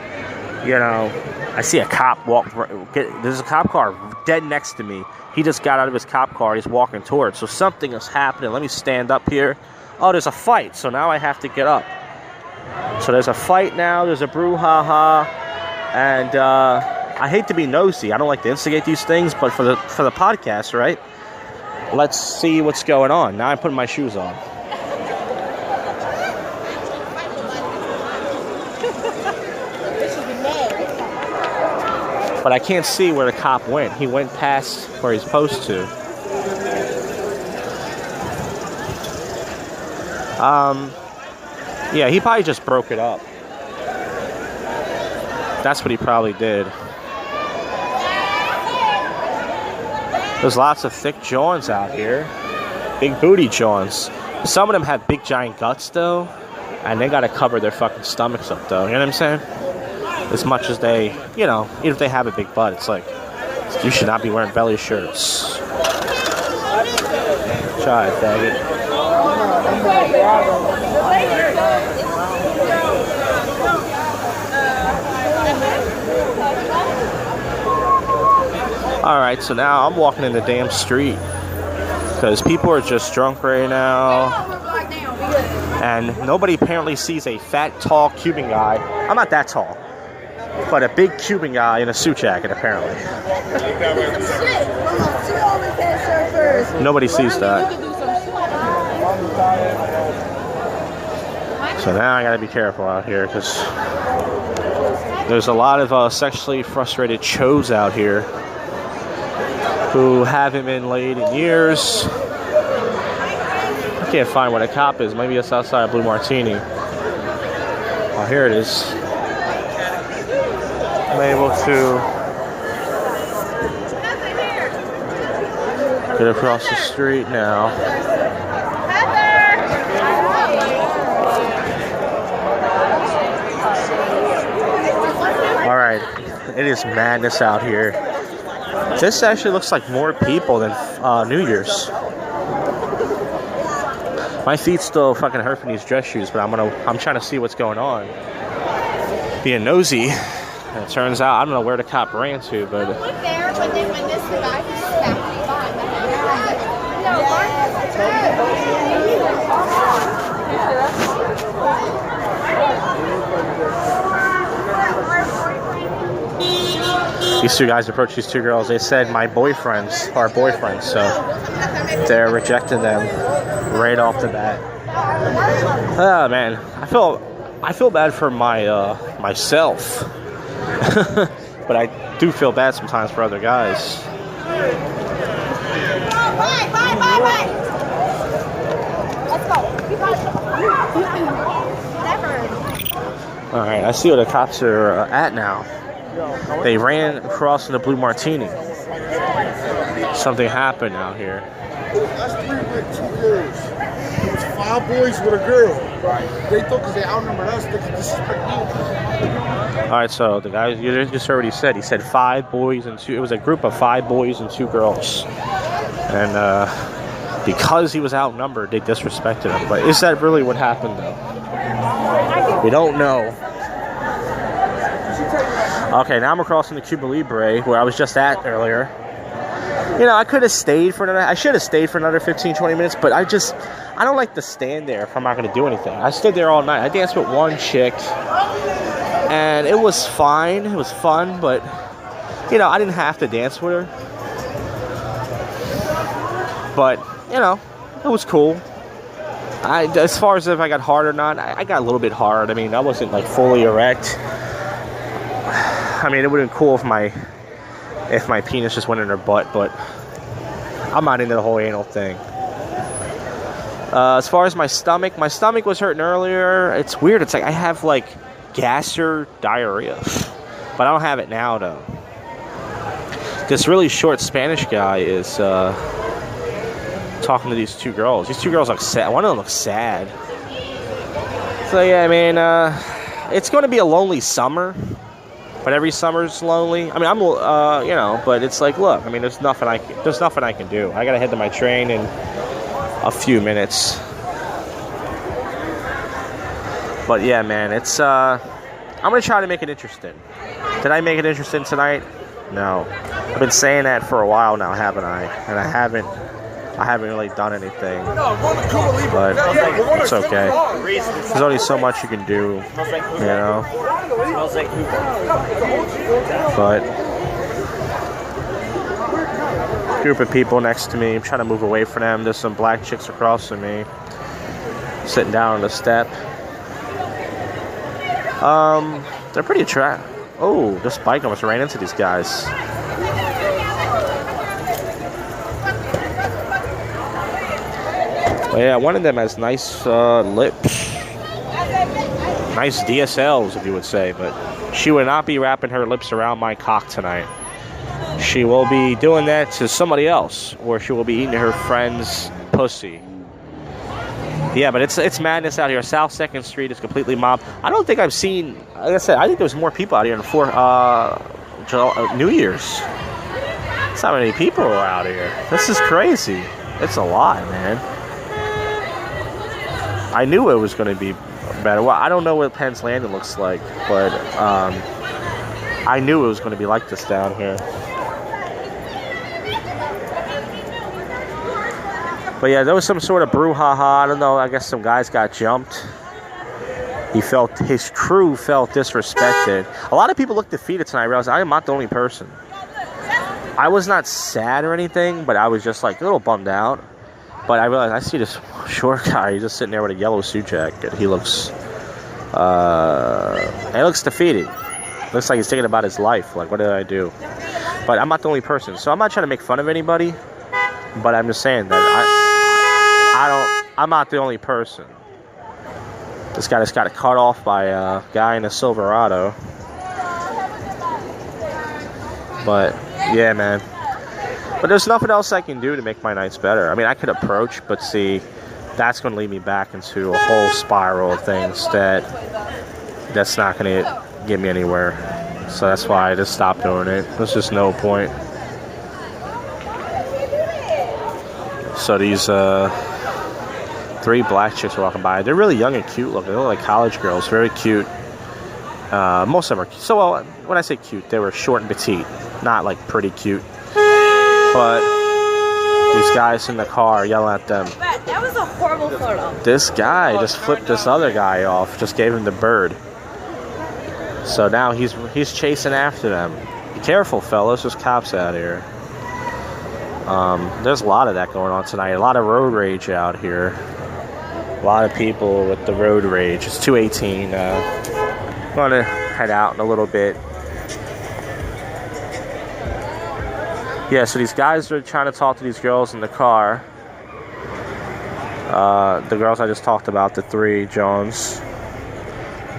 You know, I see a cop walk. There's a cop car dead next to me. He just got out of his cop car. He's walking towards. So something is happening. Let me stand up here. Oh, there's a fight. So now I have to get up. So there's a fight now. There's a brouhaha. And I hate to be nosy. I don't like to instigate these things. But for the podcast, right? Let's see what's going on. Now I'm putting my shoes on. But I can't see where the cop went. He went past where he's supposed to. Yeah, he probably just broke it up. That's what he probably did. There's lots of thick Johns out here. Big booty Johns. Some of them have big giant guts, though. And they gotta cover their fucking stomachs up, though. You know what I'm saying? As much as they, you know, even if they have a big butt, it's like, you should not be wearing belly shirts. Try it, faggot. Alright, so now I'm walking in the damn street. Because people are just drunk right now. And nobody apparently sees a fat, tall Cuban guy. I'm not that tall. But a big Cuban guy in a suit jacket, apparently. Nobody sees that. So now I gotta be careful out here, because there's a lot of sexually frustrated chos out here who haven't been laid in years. I can't find where the cop is. Maybe it's outside of Blue Martini. Oh, here it is. I'm able to get across the street now. Alright, it is madness out here. This actually looks like more people than New Year's. My feet still fucking hurt from these dress shoes, but I'm trying to see what's going on. Being nosy. And it turns out, I don't know where the cop ran to, but... Look there, but then when this guy was happening These two guys approached these two girls. They said, my boyfriends are boyfriends, so they're rejecting them right off the bat. Oh, man. I feel bad for myself. But I do feel bad sometimes for other guys. Alright, I see where the cops are at now. They ran across in the Blue Martini. Something happened out here. That's 3 with 2 girls. It was 5 boys with a girl. They thought because they outnumbered us, they could disrespect you. Alright, so the guy, you just heard what he said. He said 5 boys and 2, it was a group of 5 boys and 2 girls. And because he was outnumbered, they disrespected him. But is that really what happened, though? We don't know. Okay, now I'm crossing the Cuba Libre, where I was just at earlier. You know, I could have stayed for another, I should have stayed for another 15, 20 minutes, but I I don't like to stand there if I'm not going to do anything. I stood there all night. I danced with one chick, and it was fine. It was fun, but, you know, I didn't have to dance with her. But, you know, it was cool. As far as if I got hard or not, I got a little bit hard. I mean, I wasn't, like, fully erect. I mean, it would have been cool if my penis just went in her butt, but I'm not into the whole anal thing. As far as my stomach was hurting earlier. It's weird. It's like I have, like, gas or diarrhea. But I don't have it now, though. This really short Spanish guy is talking to these two girls. These two girls look sad. One of them looks sad. So, yeah, I mean, it's going to be a lonely summer. But every summer's lonely. I mean, I'm, you know, but it's like, look, I mean, there's nothing I can do. I gotta head to my train in a few minutes. But yeah, man, it's, I'm gonna try to make it interesting. Did I make it interesting tonight? No. I've been saying that for a while now, haven't I? And I haven't really done anything. But it's okay. There's only so much you can do, you know? But group of people next to me, I'm trying to move away from them. There's some black chicks across from me, sitting down on the step. They're pretty attractive. Oh, this bike almost ran into these guys. But yeah, one of them has nice lips. Nice DSLs, if you would say, but she would not be wrapping her lips around my cock tonight. She will be doing that to somebody else, or she will be eating her friend's pussy. Yeah, but it's madness out here. South 2nd Street is completely mobbed. I don't think I've seen, like I said, I think there's more people out here before New Year's. That's how many people are out here. This is crazy. It's a lot, man. I knew it was going to be better. Well, I don't know what Penn's Landing looks like, but I knew it was going to be like this down here. But yeah, there was some sort of brouhaha. I don't know. I guess some guys got jumped. His crew felt disrespected. A lot of people looked defeated tonight. I realized I am not the only person. I was not sad or anything, but I was just like a little bummed out. But I realized I see this short guy. He's just sitting there with a yellow suit jacket. He looks defeated. Looks like he's thinking about his life. Like, what did I do? But I'm not the only person. So I'm not trying to make fun of anybody. But I'm just saying that I'm not the only person. This guy just got cut off by a guy in a Silverado. But, yeah, man. But there's nothing else I can do to make my nights better. I mean, I could approach, but see, that's going to lead me back into a whole spiral of things that's not going to get me anywhere. So that's why I just stopped doing it. There's just no point. So these 3 black chicks are walking by. They're really young and cute looking. They look like college girls. Very cute. Most of them are cute. So, well, when I say cute, they were short and petite. Not, like, pretty cute. But these guys in the car yelling at them. That was a horrible photo. This guy just flipped this other guy off. Just gave him the bird. So now he's chasing after them. Be careful, fellas. There's cops out here. There's a lot of that going on tonight. A lot of road rage out here. A lot of people with the road rage. It's 2:18. I'm going to head out in a little bit. Yeah, so these guys are trying to talk to these girls in the car. The girls I just talked about, the 3 Jones.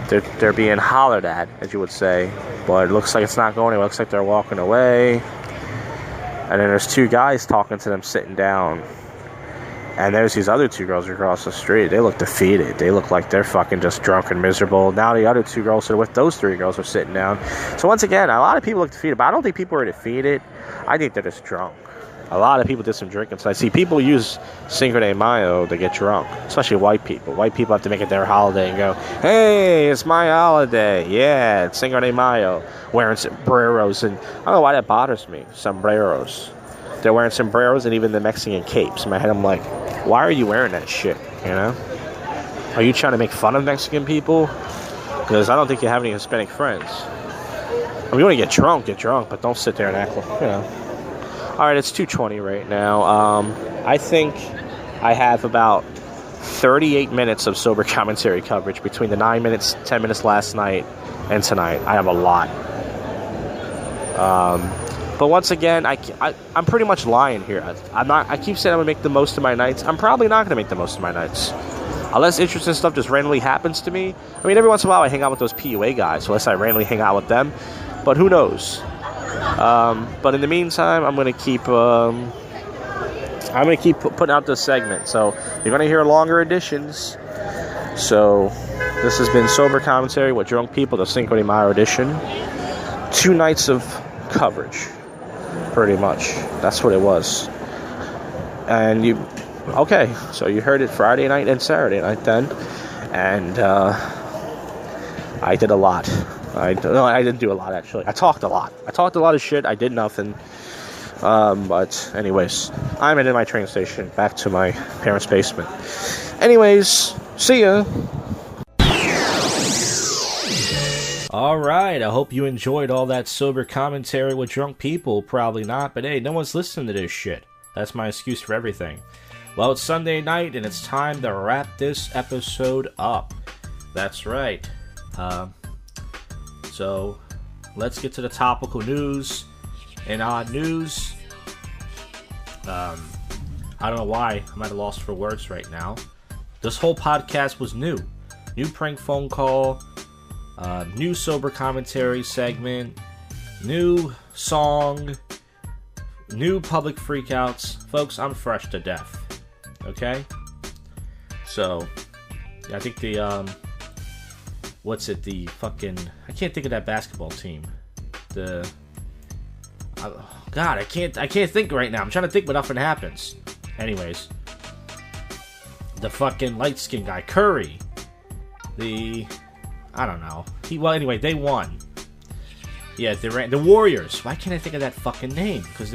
They're being hollered at, as you would say. But it looks like it's not going anywhere. It looks like they're walking away. And then there's 2 guys talking to them sitting down. And there's these other 2 girls across the street. They look defeated. They look like they're fucking just drunk and miserable. Now the other 2 girls that are with those 3 girls are sitting down. So once again, a lot of people look defeated. But I don't think people are defeated. I think they're just drunk. A lot of people did some drinking. So I see people use Cinco De Mayo to get drunk. Especially white people. White people have to make it their holiday and go, hey, it's my holiday. Yeah, it's Cinco De Mayo. Wearing sombreros. And I don't know why that bothers me. Sombreros. They're wearing sombreros and even the Mexican capes. In my head, I'm like, why are you wearing that shit? You know? Are you trying to make fun of Mexican people? Because I don't think you have any Hispanic friends. I mean, you want to get drunk, but don't sit there and act like, you know. Alright, it's 2:20 right now. I think I have about 38 minutes of sober commentary coverage between the 9 minutes, 10 minutes last night and tonight. I have a lot. But once again, I'm pretty much lying here. I keep saying I'm going to make the most of my nights. I'm probably not going to make the most of my nights. Unless interesting stuff just randomly happens to me. I mean, every once in a while I hang out with those PUA guys, unless I randomly hang out with them. But who knows? But in the meantime, I'm going to keep putting out this segment. So you're going to hear longer editions. So this has been Sober Commentary with Drunk People, the Cinco De Mayo edition. 2 nights of coverage, pretty much. That's what it was. And okay, so you heard it Friday night and Saturday night then. And I did a lot. I didn't do a lot, actually. I talked a lot. I talked a lot of shit. I did nothing. But anyways, I'm in my train station, back to my parents' basement. Anyways, see ya. Alright, I hope you enjoyed all that sober commentary with drunk people. Probably not, but hey, no one's listening to this shit. That's my excuse for everything. Well, it's Sunday night, and it's time to wrap this episode up. That's right. So, let's get to the topical news. In odd news, I don't know why I'm at a loss for words right now. This whole podcast was new. New prank phone call, new sober commentary segment, new song, new public freakouts. Folks, I'm fresh to death. Okay? So, I think the, I can't think of that basketball team. God, I can't think right now. I'm trying to think, but nothing happens. Anyways, the fucking light-skinned guy, Curry. I don't know. Anyway, they won. Yeah, the Warriors. Why can't I think of that fucking name? Because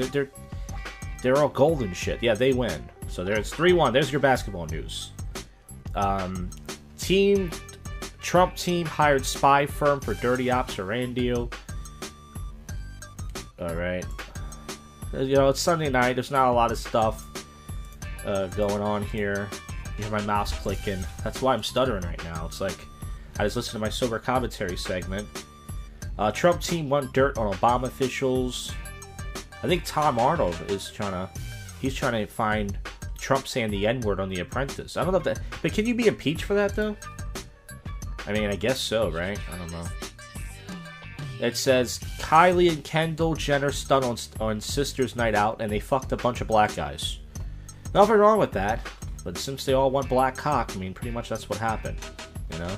they're all golden shit. Yeah, they win. So there's 3-1. There's your basketball news. Trump team hired spy firm for dirty ops Iran deal. Alright. You know, it's Sunday night. There's not a lot of stuff going on here. You hear my mouse clicking. That's why I'm stuttering right now. It's like I just listened to my sober commentary segment. Trump team want dirt on Obama officials. I think Tom Arnold is trying to find Trump saying the N-word on The Apprentice. I don't know if that... But can you be impeached for that, though? I mean, I guess so, right? I don't know. It says, Kylie and Kendall Jenner stunned on Sisters Night Out, and they fucked a bunch of black guys. Nothing wrong with that, but since they all want black cock, I mean, pretty much that's what happened, you know?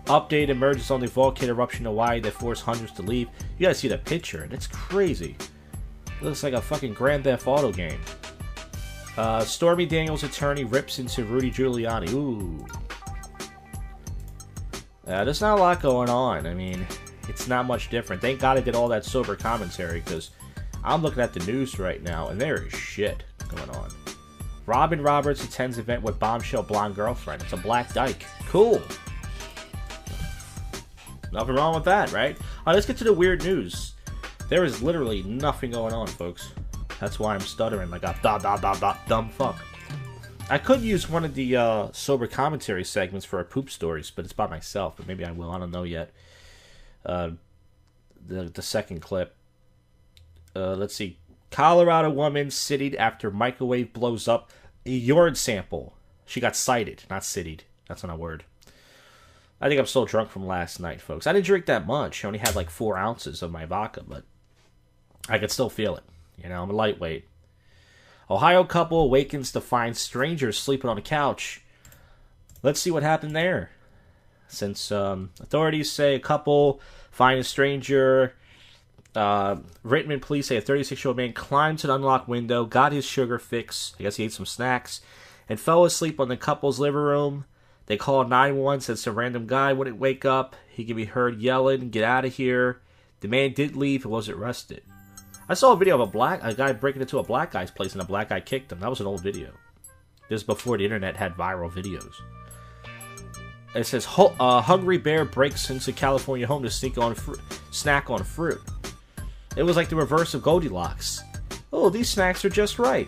Update emerges on the volcano eruption in Hawaii that forced hundreds to leave. You gotta see the picture, it's crazy. It looks like a fucking Grand Theft Auto game. Stormy Daniels' attorney rips into Rudy Giuliani. Ooh. There's not a lot going on. I mean, it's not much different. Thank God I did all that sober commentary, because I'm looking at the news right now, and there is shit going on. Robin Roberts attends event with bombshell blonde girlfriend. It's a black dyke. Cool. Nothing wrong with that, right? Let's get to the weird news. There is literally nothing going on, folks. That's why I'm stuttering like a dumb fuck. I could use one of the sober commentary segments for our poop stories, but it's by myself. But maybe I will. I don't know yet. The second clip. Let's see. Colorado woman citied after microwave blows up a urine sample. She got cited, not citied. That's not a word. I think I'm still drunk from last night, folks. I didn't drink that much. I only had like 4 ounces of my vodka, but I could still feel it. You know, I'm a lightweight. Ohio couple awakens to find strangers sleeping on a couch. Let's see what happened there. Since authorities say a couple find a stranger, Richmond police say a 36-year-old man climbed to an unlocked window, got his sugar fix, I guess he ate some snacks, and fell asleep on the couple's living room. They called 911, said some random guy wouldn't wake up. He could be heard yelling, "Get out of here." The man did leave and was arrested. I saw a video of a guy breaking into a black guy's place and a black guy kicked him. That was an old video. This is before the internet had viral videos. It says, hungry bear breaks into California home to snack on fruit. It was like the reverse of Goldilocks. Oh, these snacks are just right.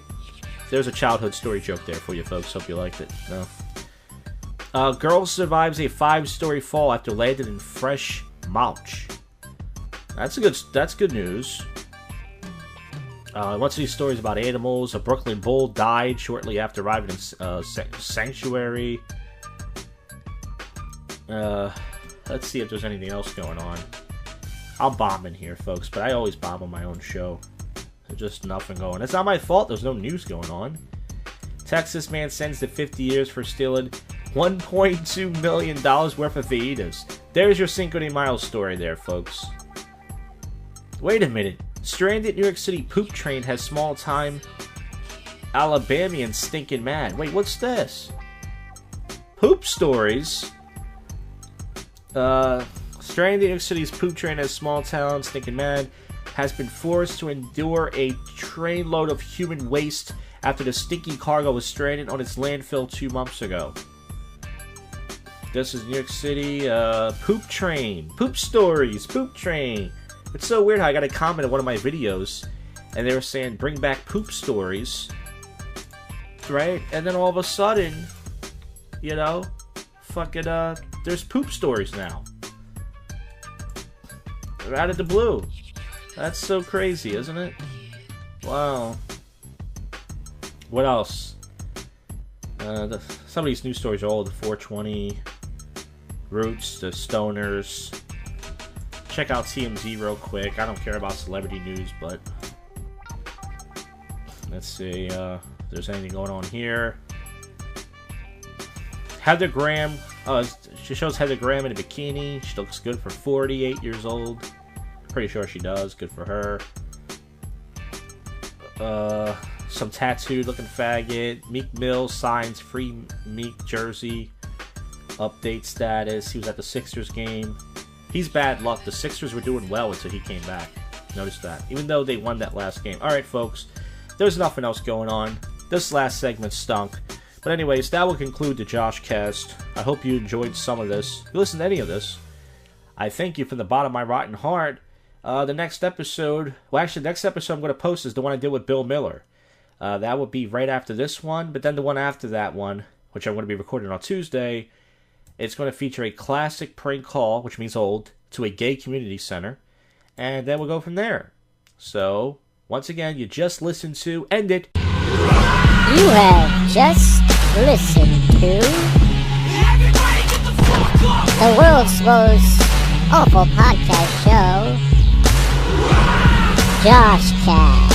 There's a childhood story joke there for you folks. Hope you liked it. No. Girl survives a 5-story fall after landing in fresh mulch. That's good news. Once these stories about animals, a Brooklyn bull died shortly after arriving in sanctuary. Let's see if there's anything else going on. I'll bomb in here, folks, but I always bomb on my own show. There's just nothing going on. It's not my fault. There's no news going on. Texas man sentenced to 50 years for stealing $1.2 million worth of fajitas. There's your Cinco de Mayo story there, folks. Wait a minute. Stranded New York City poop train has small-time Alabamians stinking mad. Wait, what's this? Poop stories? Stranded New York City's poop train has small town stinking mad has been forced to endure a trainload of human waste after the stinky cargo was stranded on its landfill 2 months ago. This is New York City, poop train. Poop stories, poop train. It's so weird how I got a comment on one of my videos, and they were saying, bring back poop stories. Right? And then all of a sudden, you know, fucking, there's poop stories now. They're out of the blue. That's so crazy, isn't it? Wow. What else? Some of these news stories are all the 420 Roots, the Stoners. Check out TMZ real quick. I don't care about celebrity news, but let's see if there's anything going on here. Heather Graham. She shows Heather Graham in a bikini. She looks good for 48 years old. Pretty sure she does. Good for her. Some tattooed looking faggot. Meek Mill signs free Meek jersey. Update status. He was at the Sixers game. He's bad luck. The Sixers were doing well until he came back. Notice that. Even though they won that last game. Alright, folks. There's nothing else going on. This last segment stunk. But anyways, that will conclude the JoshCast. I hope you enjoyed some of this. If you listened to any of this, I thank you from the bottom of my rotten heart. The next episode... Well, actually, the next episode I'm going to post is the one I did with Bill Miller. That would be right after this one. But then the one after that one, which I'm going to be recording on Tuesday, it's going to feature a classic prank call, which means old, to a gay community center. And then we'll go from there. So, once again, you just listened to End It. You have just listened to the world's most awful podcast show, JoshCast.